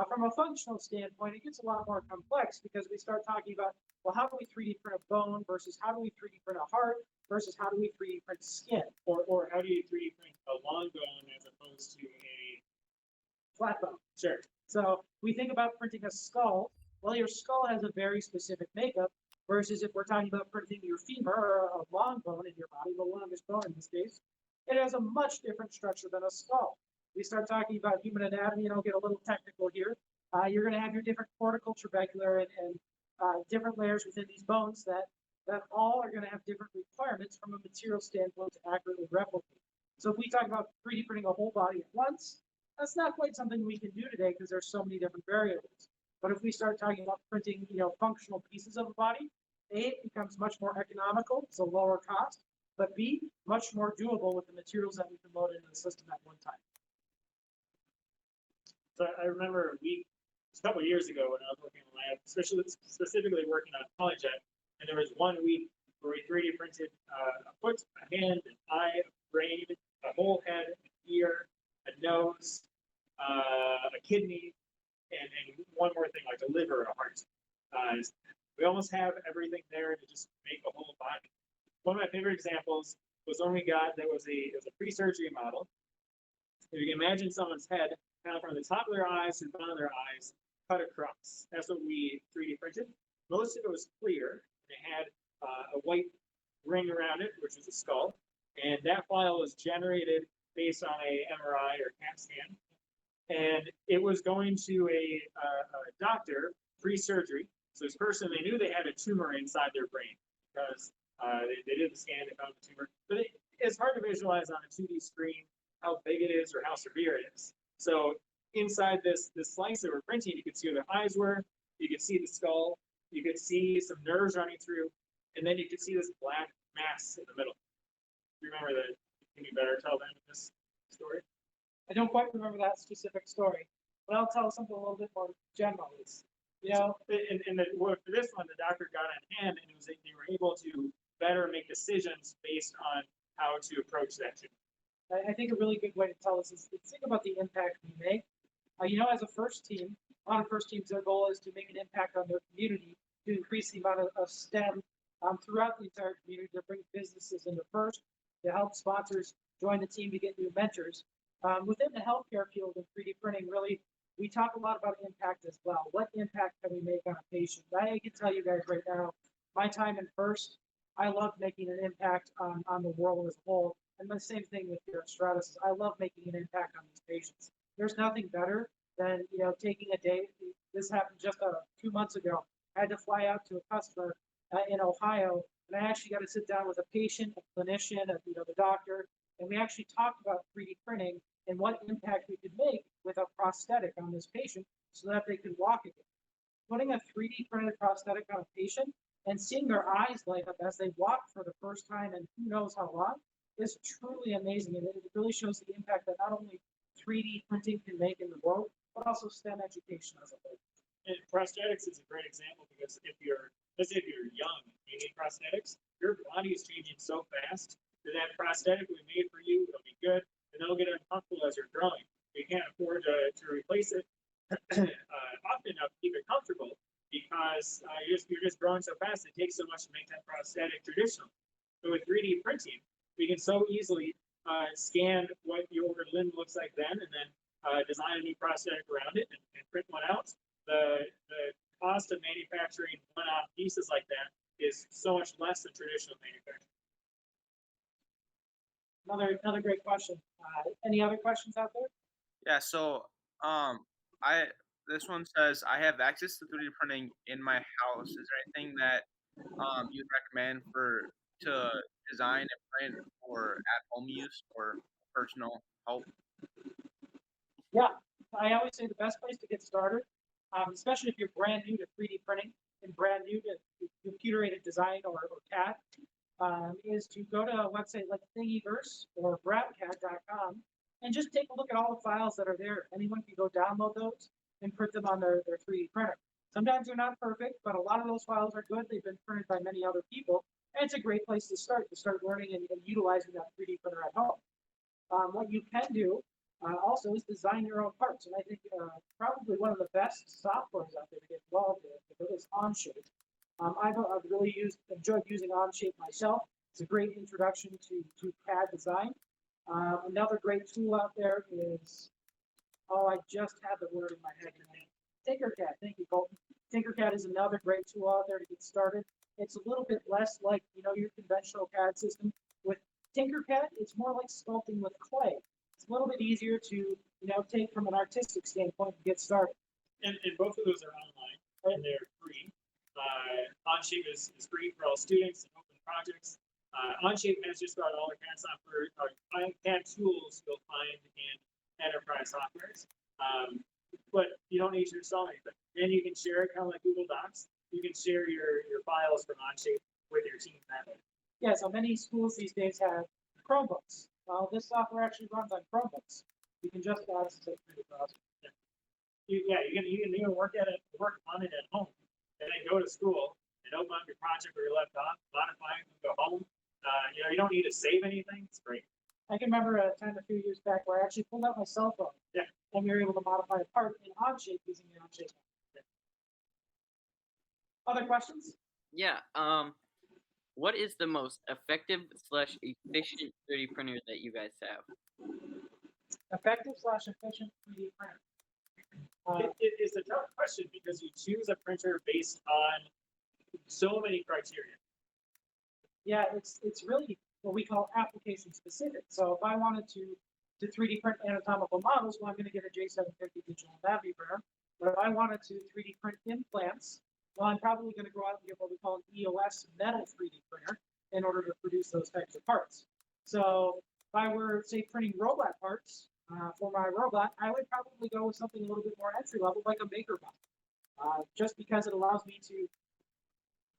S3: From a functional standpoint, it gets a lot more complex because we start talking about, well, how do we 3D print a bone versus how do we 3D print a heart versus how do we 3D print skin?
S2: Or how do you 3D print a long bone as opposed to a
S3: flat bone?
S2: Sure.
S3: So we think about printing a skull. Well, your skull has a very specific makeup versus if we're talking about printing your femur or a long bone in your body, the longest bone in this case, it has a much different structure than a skull. We start talking about human anatomy, and I'll get a little technical here. You're going to have your different cortical, trabecular, and different layers within these bones that all are going to have different requirements from a material standpoint to accurately replicate. So if we talk about 3D printing a whole body at once, that's not quite something we can do today because there's so many different variables. But if we start talking about printing, functional pieces of a body, A, it becomes much more economical, so lower cost, but B, much more doable with the materials that we can load into the system at one time.
S2: So I remember a couple of years ago when I was working in the lab, specifically working on PolyJet, and there was one week where we 3D printed a foot, a hand, an eye, a brain, a whole head, an ear, a nose, a kidney, and one more thing like a liver, a heart. We almost have everything there to just make a whole body. One of my favorite examples was one we got that was a pre-surgery model. If you can imagine someone's head kind of from the top of their eyes to the bottom of their eyes, cut across. That's what we 3D printed. Most of it was clear. It had a white ring around it, which was a skull. And that file was generated based on a MRI or CAT scan. And it was going to a doctor pre-surgery. So this person, they knew they had a tumor inside their brain because they did the scan, they found the tumor. But it's hard to visualize on a 2D screen how big it is or how severe it is. So inside this slice that we're printing, you could see where the eyes were, you could see the skull, you could see some nerves running through, and then you could see this black mass in the middle. Do you remember that? Can you better tell them this story?
S3: I don't quite remember that specific story, but I'll tell something a little bit more general.
S2: For this one, the doctor got on hand, and they were able to better make decisions based on how to approach that tumor.
S3: I think a really good way to tell us is think about the impact we make. As a first team, a lot of first teams, their goal is to make an impact on their community to increase the amount of STEM throughout the entire community to bring businesses into first, to help sponsors join the team to get new mentors. Within the healthcare field of 3D printing, really, we talk a lot about impact as well. What impact can we make on a patient? I can tell you guys right now, my time in first, I love making an impact on the world as a whole. And the same thing with here at Stratasys. I love making an impact on these patients. There's nothing better than taking a day. This happened just 2 months ago. I had to fly out to a customer in Ohio, and I actually got to sit down with a patient, a clinician, the doctor, and we actually talked about 3D printing and what impact we could make with a prosthetic on this patient so that they could walk again. Putting a 3D printed prosthetic on a patient and seeing their eyes light up as they walk for the first time and who knows how long is truly amazing. And it really shows the impact that not only 3D printing can make in the world, but also STEM education as a whole.
S2: And prosthetics is a great example because let's say if you're young and you need prosthetics, your body is changing so fast that prosthetic we made for you, it'll be good, and it'll get uncomfortable as you're growing. You can't afford to replace it often enough to keep it comfortable because you're just growing so fast. It takes so much to make that prosthetic traditional. So with 3D printing, we can so easily scan what your limb looks like then, and then design a new prosthetic around it and print one out. The cost of manufacturing one-off pieces like that is so much less than traditional manufacturing.
S3: Another great question. Any other questions out there?
S5: Yeah. So this one says I have access to 3D printing in my house. Is there anything that you'd recommend to design and print for at-home use or personal help?
S3: Yeah, I always say the best place to get started, especially if you're brand new to 3D printing and brand new to computer-aided design or CAD, is to go to a website like Thingiverse or BradCAD.com and just take a look at all the files that are there. Anyone can go download those and print them on their 3D printer. Sometimes they're not perfect, but a lot of those files are good. They've been printed by many other people, and it's a great place to start learning and utilizing that 3D printer at home. What you can do also is design your own parts, and I think probably one of the best softwares out there to get involved in is Onshape. I've really enjoyed using Onshape myself. It's a great introduction to CAD design. Another great tool out there is, I just had the word in my head. Tinkercad. Thank you, Colton. Tinkercad is another great tool out there to get started. It's a little bit less like your conventional CAD system. With Tinkercad, it's more like sculpting with clay. It's a little bit easier to take from an artistic standpoint to get started.
S2: And both of those are online and they're free. Onshape is free for all students and open projects. Onshape has just about all the CAD software, CAD tools you'll find in enterprise softwares. But you don't need to install anything. And you can share it kind of like Google Docs. You can share your files from Onshape with your team that way.
S3: Yeah, so many schools these days have Chromebooks. Well, this software actually runs on Chromebooks. You can just access it through the browser.
S2: You can even work on it at home, and then go to school and open up your project where you left off, modify it, and go home. You don't need to save anything. It's great.
S3: I can remember a time a few years back where I actually pulled out my cell phone.
S2: Yeah.
S3: And we were able to modify a part in Onshape using the Onshape. Yeah. Other questions?
S1: Yeah. What is the most effective / efficient 3D printer that you guys have?
S3: Effective / efficient 3D printer.
S2: It's a tough question because you choose a printer based on so many criteria.
S3: Yeah, it's really what we call application specific. So if I wanted to 3D print anatomical models, well, I'm going to get a J750 digital anatomy printer. But if I wanted to 3D print implants, well, I'm probably going to go out and get what we call an EOS metal 3D printer in order to produce those types of parts. So if I were, say, printing robot parts for my robot, I would probably go with something a little bit more entry level, like a MakerBot, just because it allows me to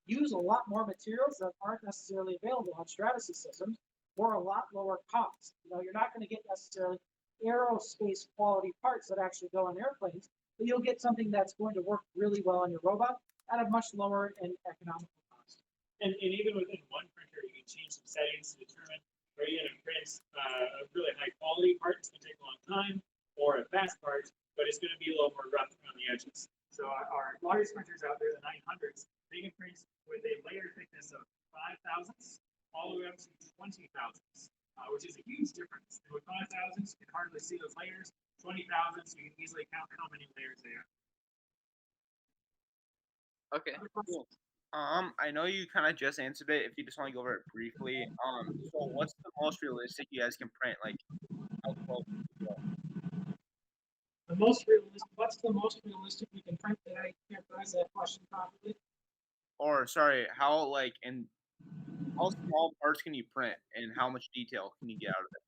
S3: use a lot more materials that aren't necessarily available on Stratasys systems for a lot lower cost. You're not going to get necessarily aerospace quality parts that actually go on airplanes, but you'll get something that's going to work really well on your robot at a much lower and economical cost.
S2: And even within one printer, you can change some settings to determine whether you're going to print a really high quality part that's going to take a long time, or a fast part, but it's going to be a little more rough around the edges. So our largest printers out there, the 900s, they can print with a layer thickness of see those layers, 20,000, so you can easily count how many layers they are.
S1: Okay,
S3: Other questions?
S1: cool.
S5: I know you kind of just answered it. If you just want to go over it briefly, so what's the most realistic you guys can print? Like, how close?
S3: The most realistic, what's the most realistic we can print? Did I characterize that question properly?
S5: Or sorry, how like in how small parts can you print, and how much detail can you get out of it?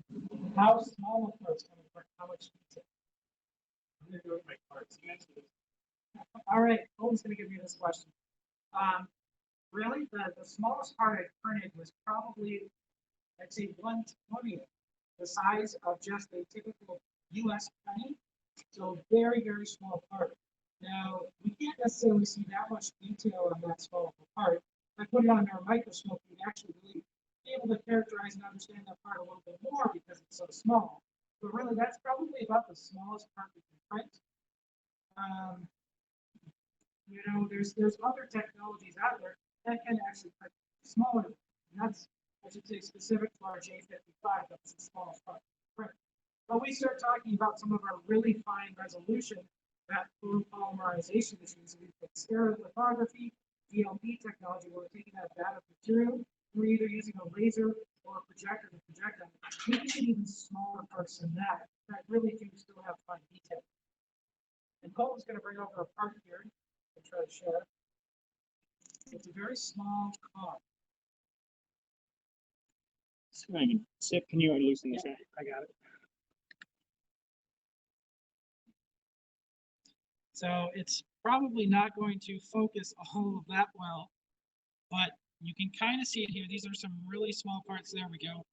S3: How small of parts can we print? How much detail?
S2: I'm gonna go with my parts. You answer this.
S3: All right, Colton's gonna give you this question. Really, the smallest part I printed was probably, I'd say 1/20th the size of just a typical US penny. So very, very small part. Now, we can't necessarily see that much detail on that small of a part. If I put it under a microscope, you'd actually really be able to characterize and understand that part a little bit more because it's so small. But really, that's probably about the smallest part we can print. You know, there's other technologies out there that can actually print smaller. And that's, I should say, specific to our J55. That's the smallest part we print. But we start talking about some of our really fine resolution that photopolymerization is using. We've got stereolithography, DLP technology, where we're taking that bad material. We're either using a laser or a projector to project them. We can get even smaller parts than that really do still have fine detail. And Colton's going to bring over a part here and try to share. It's a very small car.
S2: Sip, can you loosen this?
S3: Yeah, I got it. So it's probably not going to focus all of that well, but you can kind of see it here. These are some really small parts. There we go.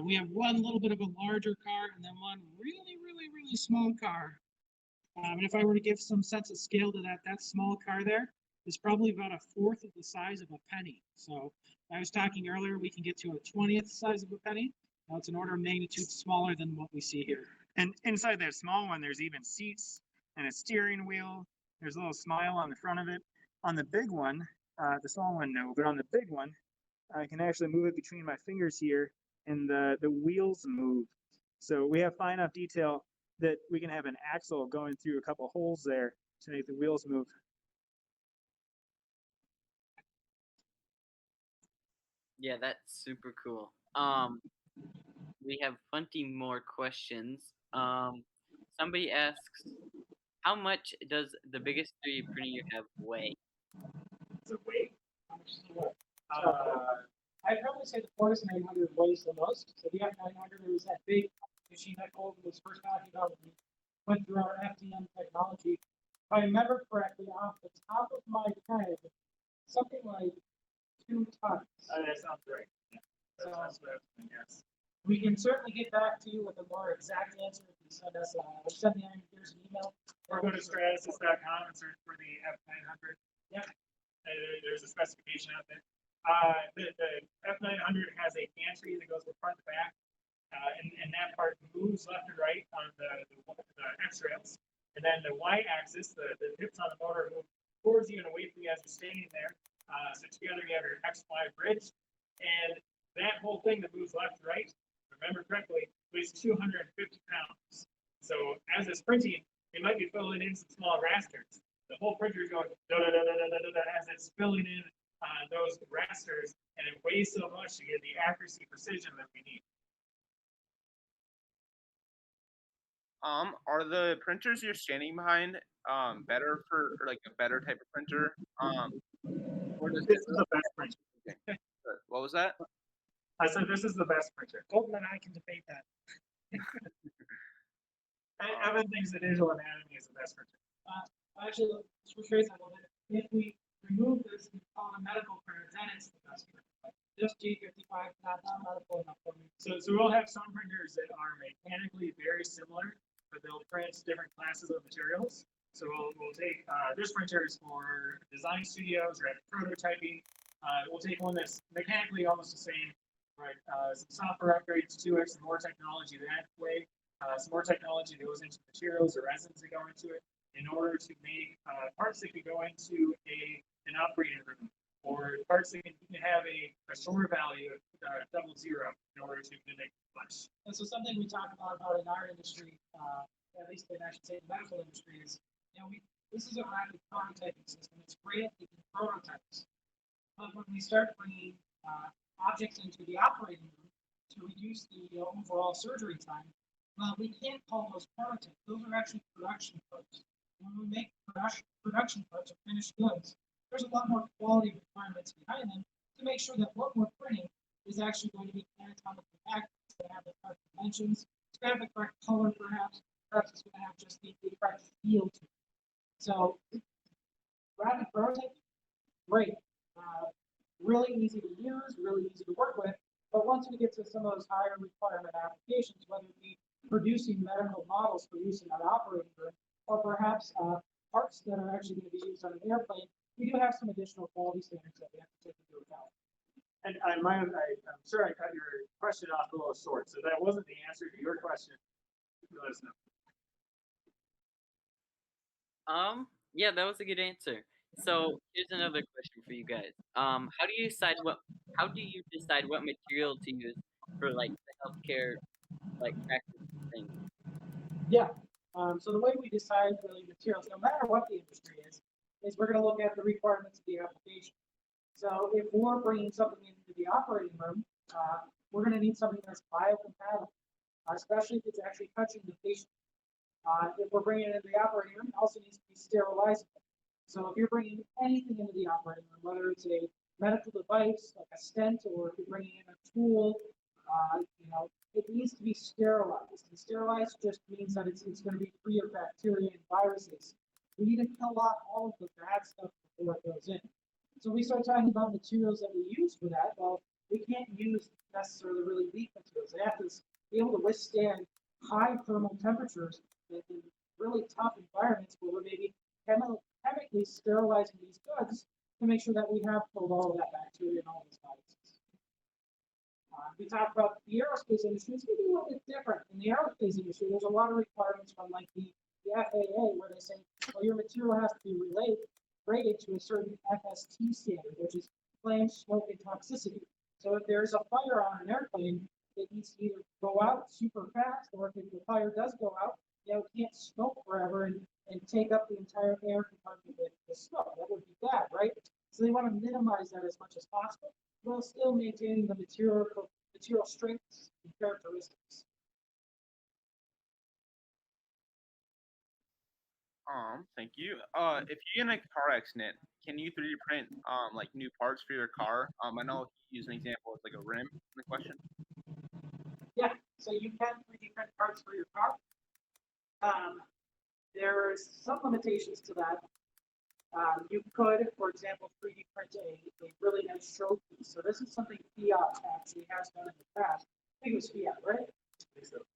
S3: We have one little bit of a larger car and then one really, really, really small car. And if I were to give some sense of scale to that small car there is probably about 1/4 of the size of a penny. So I was talking earlier, we can get to a 20th size of a penny. Now it's an order of magnitude smaller than what we see here.
S4: And inside that small one, there's even seats and a steering wheel. There's a little smile on the front of it. On the big one, the small one, no, but on the big one, I can actually move it between my fingers here, and the wheels move. So we have fine enough detail that we can have an axle going through a couple holes there to make the wheels move.
S1: Yeah, that's super cool. We have plenty more questions. Somebody asks, how much does the biggest 3D printer you have weigh?
S2: So wait.
S3: How much is the what? I'd probably say the Fortis 900 weighs the most. So the F900 is that big machine that Colton was first talking about when we went through our FDM technology. If I remember correctly, off the top of my head, something like 2 tons.
S2: That sounds right. Yeah.
S3: So
S2: That's what I was thinking, yes.
S3: we can certainly get back to you with a more exact answer if you send us send the engineers an email.
S2: Or go to stratasys.com and search for the F900.
S3: Yeah.
S2: There's a specification out there. The F900 has a gantry that goes from front to back, and that part moves left and right on the X-rails. And then the Y-axis, the hips on the motor move towards you and away from you as you're standing there. So together you have your X-Y bridge. And that whole thing that moves left and right, remember correctly, weighs 250 pounds. So as it's printing, it might be filling in some small rasters. The whole printer is going da da da da da da da as it's filling in those rasters, and it weighs so much to get the accuracy, precision that we need.
S5: Are the printers you're standing behind better for or like a better type of printer? Or does
S2: This is the best printer.
S5: what was that?
S2: I said this is the best printer.
S3: Colton and I can debate that.
S2: Evan thinks the digital anatomy is the best printer.
S3: Actually, let's rephrase that a little bit. If we remove this and call it a medical printer, then it's the best printer. Just G55, not medical enough for me.
S2: So we'll have some printers that are mechanically very similar, but they'll print different classes of materials. So we'll take this printer is for design studios or prototyping. We'll take one that's mechanically almost the same, right? Some software upgrades to it, some more technology that way, some more technology that goes into materials or resins that go into it in order to make parts that could go into an operating room or parts that can have a shorter value of double zero in order to mimic flesh.
S3: And so something we talk about in our industry, at least in, I should say, the medical industry, is, this is a rapid prototyping system. It's great at making prototypes. But when we start bringing objects into the operating room to reduce the overall surgery time, well, we can't call those prototypes. Those are actually production parts. When we make production parts or finished goods, there's a lot more quality requirements behind them to make sure that what we're printing is actually going to be anatomically accurate. It's going to have the correct dimensions. It's going to have the correct color, perhaps. Perhaps it's going to have just the correct feel to it. So, rapid prototyping, great. Really easy to use, really easy to work with. But once we get to some of those higher requirement applications, whether it be producing medical models for use in an operating room, or perhaps parts that are actually going to be used on an airplane, we do have some additional quality standards that we have to take into account.
S2: And I'm sure I cut your question off a little short, so that wasn't the answer to your question. Let us know.
S1: Yeah, that was a good answer. So here's another question for you guys. How do you decide what material to use for like the healthcare practice thing?
S3: Yeah. So the way we decide really materials, no matter what the industry is we're going to look at the requirements of the application. So if we're bringing something into the operating room, we're going to need something that's biocompatible, especially if it's actually touching the patient. If we're bringing it into the operating room, it also needs to be sterilizable. So if you're bringing anything into the operating room, whether it's a medical device like a stent, or if you're bringing in a tool, it needs to be sterilized. And sterilized just means that it's going to be free of bacteria and viruses. We need to kill off all of the bad stuff before it goes in. So we start talking about materials that we use for that. Well, we can't use necessarily really weak materials. They have to be able to withstand high thermal temperatures in really tough environments where we're maybe chemically sterilizing these goods to make sure that we have killed all of that bacteria and all these viruses. We talk about the aerospace industry. It's going to be a little bit different. In the aerospace industry, there's a lot of requirements from like the FAA where they say, well, your material has to be rated to a certain FST standard, which is flame, smoke, and toxicity. So if there's a fire on an airplane, it needs to either go out super fast, or if the fire does go out, it can't smoke forever and take up the entire air compartment with smoke. That would be bad, right? So they want to minimize that as much as possible, while still maintaining the material strengths and characteristics.
S5: Thank you. If you get in a car accident, can you 3D print like new parts for your car? I know he used an example of like a rim in the question.
S3: Yeah, so you can 3D print parts for your car. There's some limitations to that. You could, for example, 3D print a really nice trophy. So this is something Fiat actually has done in the past. I think it was Fiat, right?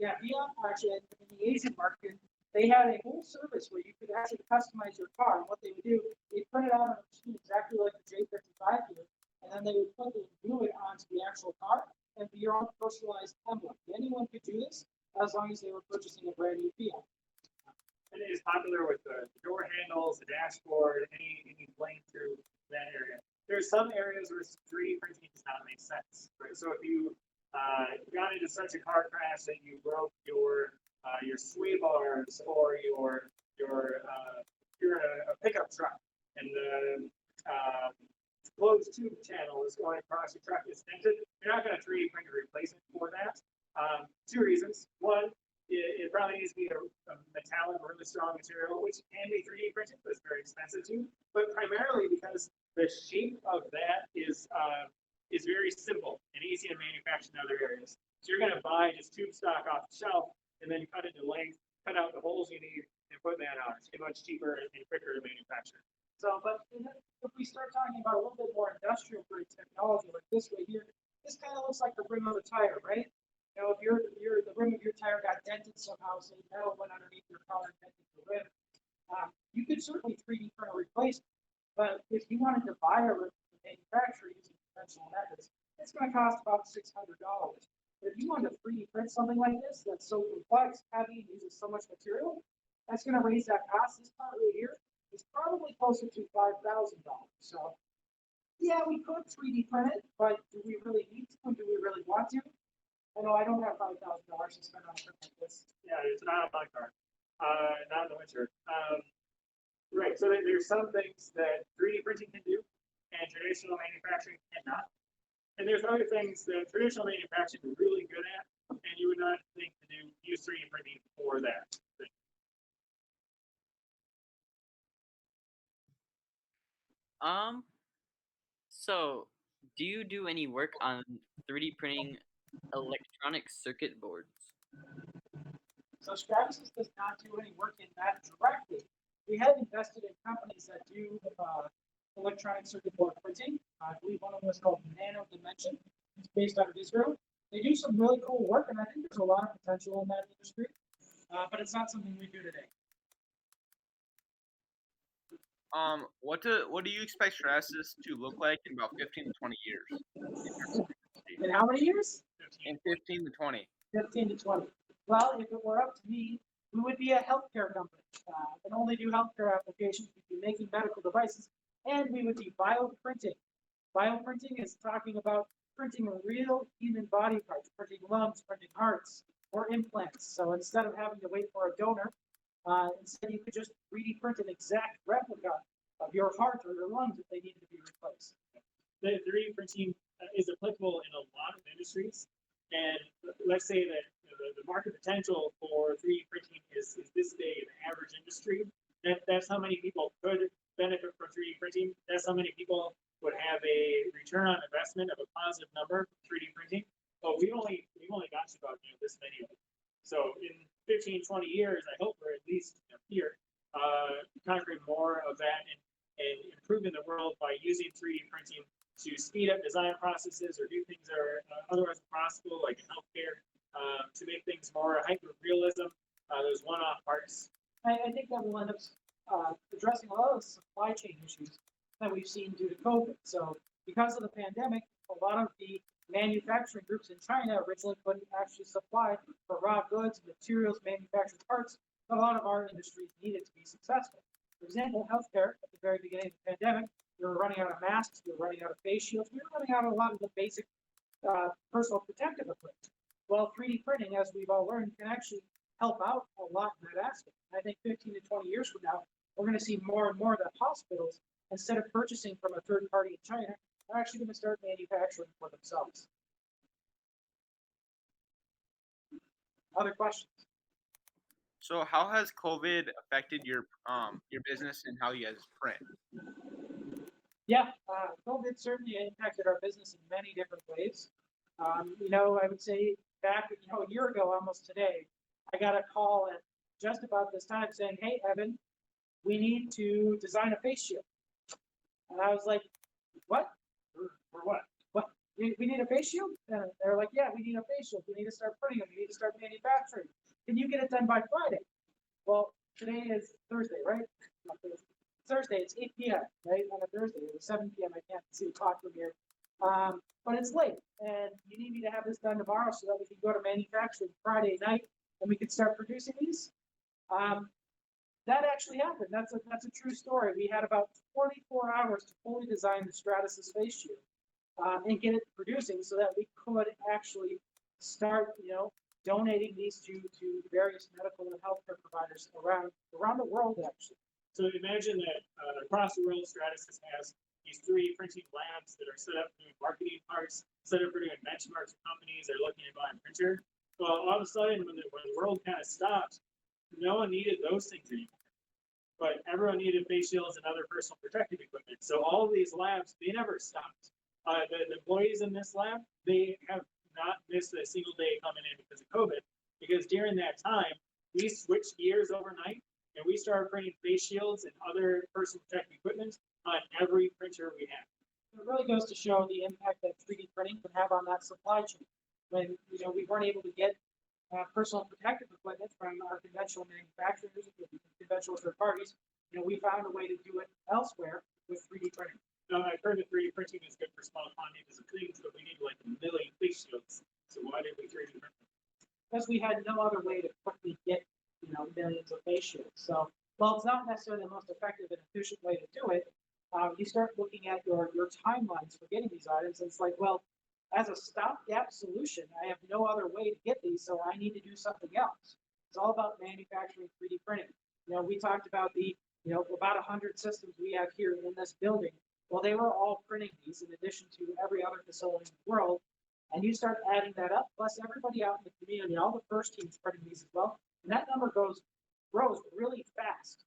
S3: Yeah, Fiat actually in the Asian market, they had a whole service where you could actually customize your car. And what they would do, they print it out on a machine exactly like the J55 here, and then they would put the glue it onto the actual car and be your own personalized emblem. Anyone could do this as long as they were purchasing a brand new Fiat.
S2: And it is popular with the door handles, the dashboard, any plane through that area. There's some areas where 3D printing does not make sense, right? So if you got into such a car crash that you broke your sway bars, or you're in a pickup truck and the closed tube channel is going across your truck is dented, you're not going to 3D print a replacement for that. Two reasons. One, it probably needs to be a metallic, really strong material, which can be 3D printed, but it's very expensive too. But primarily because the shape of that is very simple and easy to manufacture in other areas. So you're going to buy just tube stock off the shelf and then cut it to length, cut out the holes you need, and put that on. It's much cheaper and quicker to manufacture.
S3: So, but if we start talking about a little bit more industrial grade technology, like this right here, this kind of looks like the rim of a tire, right? You know, if the rim of your tire got dented somehow, so metal went underneath your car and dented the rim, you could certainly 3D print a replacement. But if you wanted to buy a rim from the manufacturer using conventional methods, it's going to cost about $600. But if you want to 3D print something like this that's so complex, heavy, and uses so much material, that's going to raise that cost. This part right here is probably closer to $5,000. So Yeah, we could 3D print it, but do we really need to? And do we really want to? I know I don't have $5,000 to spend on a print like this.
S2: Yeah, it's not a fun car. Not in the winter. Right. So there's some things that 3D printing can do, and traditional manufacturing cannot. And there's other things that traditional manufacturing is really good at, and you would not think to use 3D printing for that.
S1: So do you do any work on 3D printing electronic circuit boards?
S3: So Stratasys does not do any work in that directly. We have invested in companies that do electronic circuit board printing. I believe one of them is called Nano Dimension. It's based out of Israel. They do some really cool work, and I think there's a lot of potential in that industry. But it's not something we do today.
S5: What do you expect Stratasys to look like in about 15 to 20 years?
S3: In how many years?
S5: In 15 to 20.
S3: 15 to 20. Well, if it were up to me, we would be a healthcare company and only do healthcare applications. We'd be making medical devices, and we would be bioprinting. Bioprinting is talking about printing real human body parts, printing lungs, printing hearts, or implants. So instead of having to wait for a donor, instead you could just 3D print an exact replica of your heart or your lungs if they needed to be replaced.
S2: The 3D printing is applicable in a lot of industries, and let's say that the market potential for 3D printing is this big in the average industry. That's how many people could benefit from 3D printing. That's how many people would have a return on investment of a positive number from 3D printing. But we've only got to about this many of them. So in 15, 20 years, I hope we're at least here conquering more of that and improving the world by using 3D printing to speed up design processes or do things that are otherwise impossible, like in healthcare, to make things more hyper-realism, those one-off parts.
S3: I think that will end up addressing a lot of the supply chain issues that we've seen due to COVID. So because of the pandemic, a lot of the manufacturing groups in China originally couldn't actually supply for raw goods, materials, manufactured parts that a lot of our industries needed to be successful. For example, healthcare, at the very beginning of the pandemic, we were running out of masks, we were running out of face shields, we were running out of a lot of the basic personal protective equipment. Well, 3D printing, as we've all learned, can actually help out a lot in that aspect. I think 15 to 20 years from now, we're going to see more and more that hospitals, instead of purchasing from a third party in China, are actually going to start manufacturing for themselves. Other questions?
S5: So how has COVID affected your business and how you guys print?
S3: Yeah, COVID certainly impacted our business in many different ways. I would say back, a year ago, almost today, I got a call at just about this time saying, "Hey, Evan, we need to design a face shield." And I was like, "What?
S2: For what?
S3: What? We need a face shield?" And they're like, "Yeah, we need a face shield. We need to start printing them. We need to start manufacturing. Can you get it done by Friday?" Well, today is Thursday, right? Not Thursday. Thursday, it's 8 p.m., right? On a Thursday, it was 7 p.m. I can't see the clock from here. But it's late, and you need me to have this done tomorrow so that we can go to manufacturing Friday night and we can start producing these. That actually happened. That's a true story. We had about 24 hours to fully design the Stratasys face shield and get it producing so that we could actually start, donating these to various medical and healthcare providers around the world, actually.
S2: So imagine that across the world, Stratasys has these 3D printing labs that are set up for doing marketing parts, set up for doing benchmarks for companies that are looking at buying a printer. Well, all of a sudden, when the world kind of stopped, no one needed those things anymore. But everyone needed face shields and other personal protective equipment. So all of these labs, they never stopped. The employees in this lab, they have not missed a single day coming in because of COVID. Because during that time, we switched gears overnight and we started printing face shields and other personal protective equipment on every printer we have.
S3: It really goes to show the impact that 3D printing can have on that supply chain. When we weren't able to get personal protective equipment from our conventional manufacturers, conventional third parties, we found a way to do it elsewhere with 3D printing.
S2: Now, I've heard that 3D printing is good for small quantities of things, but we need like 1 million face shields. So why did we 3D print them?
S3: Because we had no other way to quickly get millions of face shields. So while it's not necessarily the most effective and efficient way to do it, you start looking at your timelines for getting these items, and it's like, well, as a stopgap solution, I have no other way to get these, so I need to do something else. It's all about manufacturing 3D printing. We talked about about 100 systems we have here in this building. Well, they were all printing these in addition to every other facility in the world. And you start adding that up, plus everybody out in the community, all the first teams printing these as well. And that number grows really fast.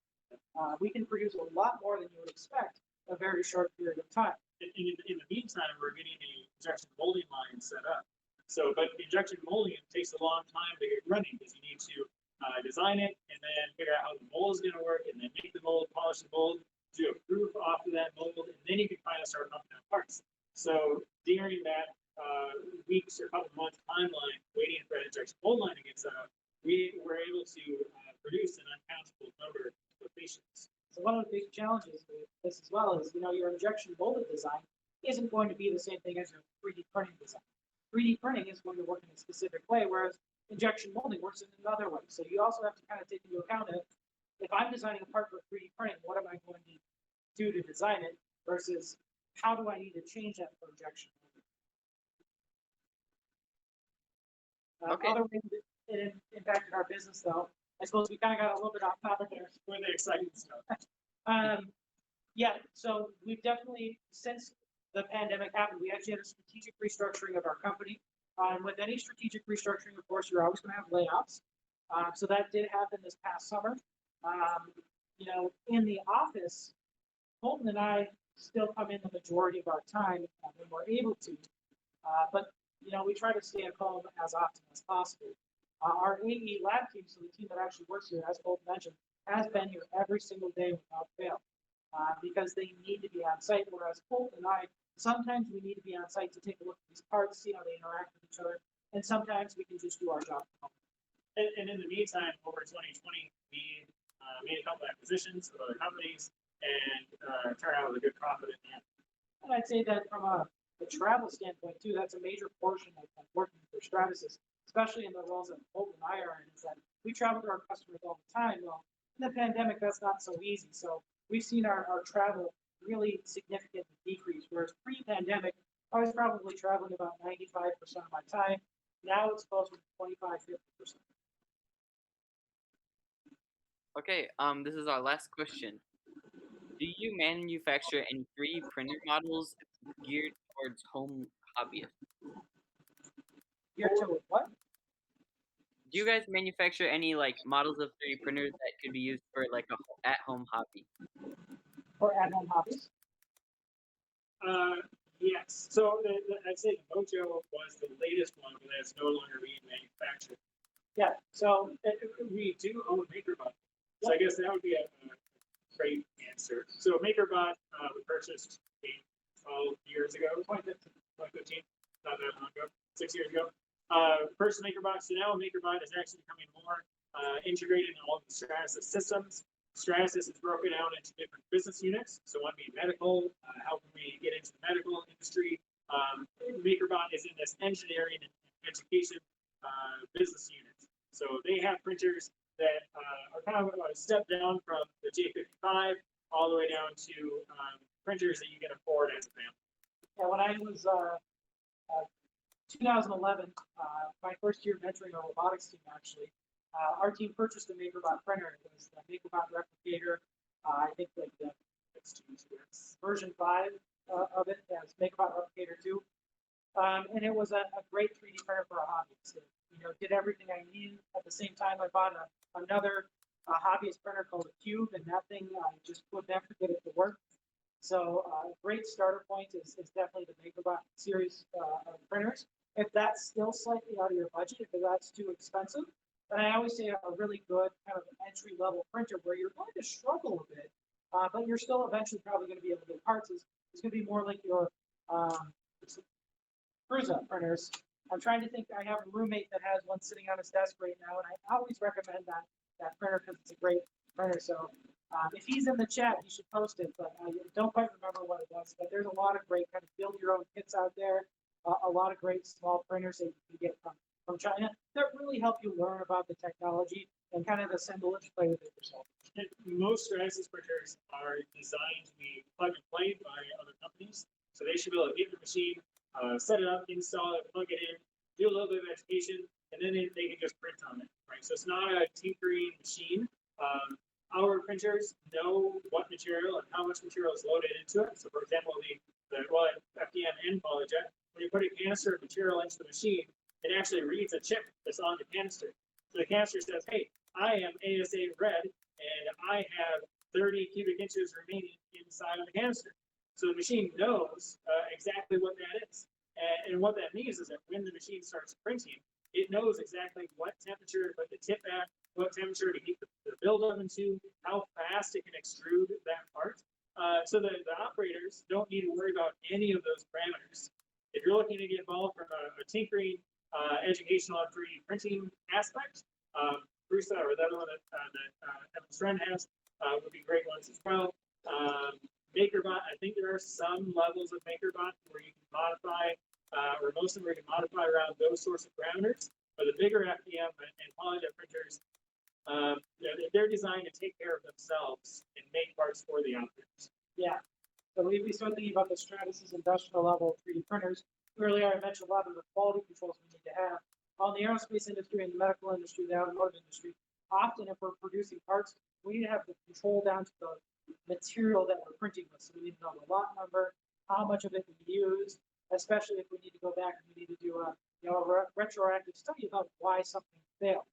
S3: We can produce a lot more than you would expect in a very short period of time.
S2: In the meantime, we're getting the injection molding line set up. So, but injection molding takes a long time to get running because you need to design it and then figure out how the mold is going to work and then make the mold, polish the mold, do a proof off of that mold, and then you can finally start pumping out parts. So during that weeks or couple months timeline, waiting for that injection mold line to get set up, we were able to produce an uncountable number of patients.
S3: So one of the big challenges with this as well is, your injection molded design isn't going to be the same thing as your 3D printing design. 3D printing is going to work in a specific way, whereas injection molding works in another way. So you also have to kind of take into account that if I'm designing a part for 3D printing, what am I going to do to design it versus how do I need to change that for injection molding?
S1: Okay.
S3: Other ways that it impacted our business, though, I suppose we kind of got a little bit off topic there.
S2: For the exciting stuff.
S3: Yeah, so we've definitely, since the pandemic happened, we actually had a strategic restructuring of our company. With any strategic restructuring, of course, you're always going to have layoffs. So that did happen this past summer. In the office, Colton and I still come in the majority of our time when we're able to. But we try to stay at home as often as possible. Our AE lab team, so the team that actually works here, as Colton mentioned, has been here every single day without fail because they need to be on site. Whereas Colton and I, sometimes we need to be on site to take a look at these parts, see how they interact with each other, and sometimes we can just do our job from home.
S2: And in the meantime, over 2020, we made a couple acquisitions of other companies and turned out with a good profit in the end.
S3: And I'd say that from a travel standpoint too, that's a major portion of working for Stratasys, especially in the roles that Colton and I are in, is that we travel to our customers all the time. Well, in the pandemic, that's not so easy. So we've seen our travel really significantly decrease, whereas pre-pandemic, I was probably traveling about 95% of my time. Now it's closer to 25-50%.
S1: Okay, this is our last question. Do you manufacture any 3D printer models geared towards home hobbyists?
S3: You're to what?
S1: Do you guys manufacture any models of 3D printers that could be used for a at-home hobby?
S3: Or at-home hobbies?
S2: Yes. So I'd say the Mojo was the latest one, but that's no longer being manufactured.
S3: Yeah. So
S2: We do own MakerBot. So I guess that would be a great answer. So MakerBot we purchased 12 years ago, 2015, not that long ago, 6 years ago. First MakerBot, so now MakerBot is actually becoming more integrated in all of the Stratasys systems. Stratasys is broken out into different business units. So one being medical, how can we get into the medical industry? MakerBot is in this engineering and education business unit. So they have printers that are kind of a step down from the J55 all the way down to printers that you can afford as a family.
S3: Yeah, when I was 2011, my first year mentoring our robotics team, actually, our team purchased a MakerBot printer. It was the MakerBot Replicator. I think the version 5 of it has MakerBot Replicator 2. And it was a great 3D printer for a hobbyist. It, did everything I needed. At the same time, I bought another hobbyist printer called a Cube, and that thing I just would never get it to work. So a great starter point is definitely the MakerBot series of printers. If that's still slightly out of your budget, if that's too expensive, then I always say a really good kind of entry-level printer where you're going to struggle a bit, but you're still eventually probably going to be able to get parts. Is going to be more like your Prusa printers. I'm trying to think. I have a roommate that has one sitting on his desk right now, and I always recommend that printer because it's a great printer. So if he's in the chat, he should post it, but I don't quite remember what it was. But there's a lot of great kind of build your own kits out there. A lot of great small printers that you can get from China that really help you learn about the technology and kind of assemble it, play with it yourself.
S2: most Stratasys printers are designed to be plug and play by other companies. So they should be able to get the machine, set it up, install it, plug it in, do a little bit of education, and then they can just print on it, right? So it's not a tinkering machine. Our printers know what material and how much material is loaded into it. So for example, well, FDM and PolyJet, when you put a canister of material into the machine, it actually reads a chip that's on the canister. So the canister says, hey, I am ASA red, and I have 30 cubic inches remaining inside of the canister. So the machine knows exactly what that is. And what that means is that when the machine starts printing, it knows exactly what temperature to put the tip at, what temperature to heat the build oven to, how fast it can extrude that part. So the operators don't need to worry about any of those parameters. If you're looking to get involved from a tinkering, educational and 3D printing aspect, Bruce or the other one that Evan's friend has would be great ones as well. MakerBot, I think there are some levels of MakerBot where you can modify, or most of them where you can modify around those sorts of parameters. But the bigger FDM and PolyJet printers, they're designed to take care of themselves and make parts for the operators.
S3: Yeah. So we start thinking about the Stratasys industrial level 3D printers. Earlier, I mentioned a lot of the quality controls we need to have. On the aerospace industry and the medical industry, the automotive industry, often if we're producing parts, we need to have the control down to the material that we're printing with. So we need to know the lot number, how much of it we use, especially if we need to go back and we need to do a retroactive study about why something failed.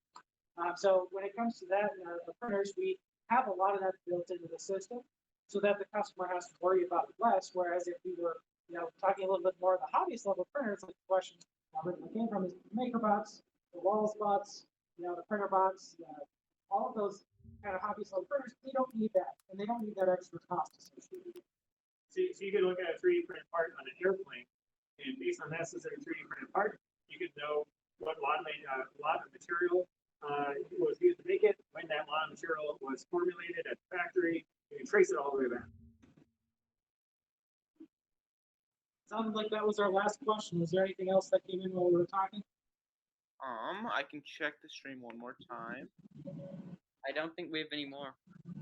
S3: So when it comes to that in our printers, we have a lot of that built into the system so that the customer has to worry about it less. Whereas if we were, talking a little bit more of the hobbyist level printers, like the question I came from is MakerBots, the Walls bots, the printer bots, all of those kind of hobbyist level printers, they don't need that, and they don't need that extra cost associated with it.
S2: So you could look at a 3D printed part on an airplane, and based on that specific 3D printed part, you could know what lot of material was used to make it, when that lot of material was formulated at the factory. You can trace it all the way back.
S3: Sounded like that was our last question. Was there anything else that came in while we were talking?
S5: I can check the stream one more time.
S1: I don't think we have any more.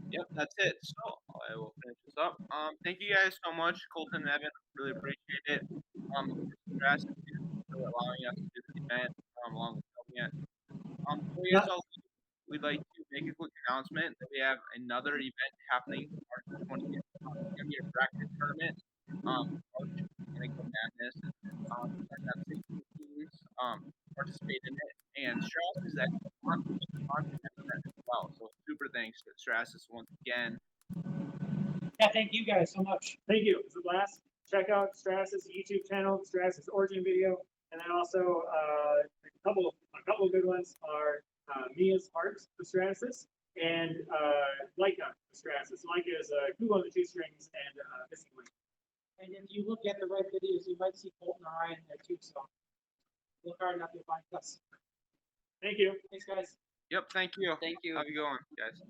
S5: Yep, that's it. So I will finish this up. Thank you guys so much, Colton and Evan. Really appreciate it. Stratasys for allowing us to do this event along with filming it. Before you guys all leave, we'd like to make a quick announcement that we have another event happening March 20th. It's going to be a bracket tournament. Madness. Have 16 teams participate in it, and Stratasys is actually on that event as well. So super thanks to Stratasys once again.
S3: Yeah, thank you guys so much.
S2: Thank you. It's a blast. Check out Stratasys YouTube channel, Stratasys origin video, and then also a couple of good ones are Mia's Heart for Stratasys and Leica for Stratasys. Leica is Google on the two strings and Missing Link.
S3: And if you look at the right videos, you might see Colton or Ryan there too. So look hard enough to find us.
S2: Thank you.
S3: Thanks, guys.
S5: Yep, thank you.
S1: Thank you.
S5: Have a good one, guys.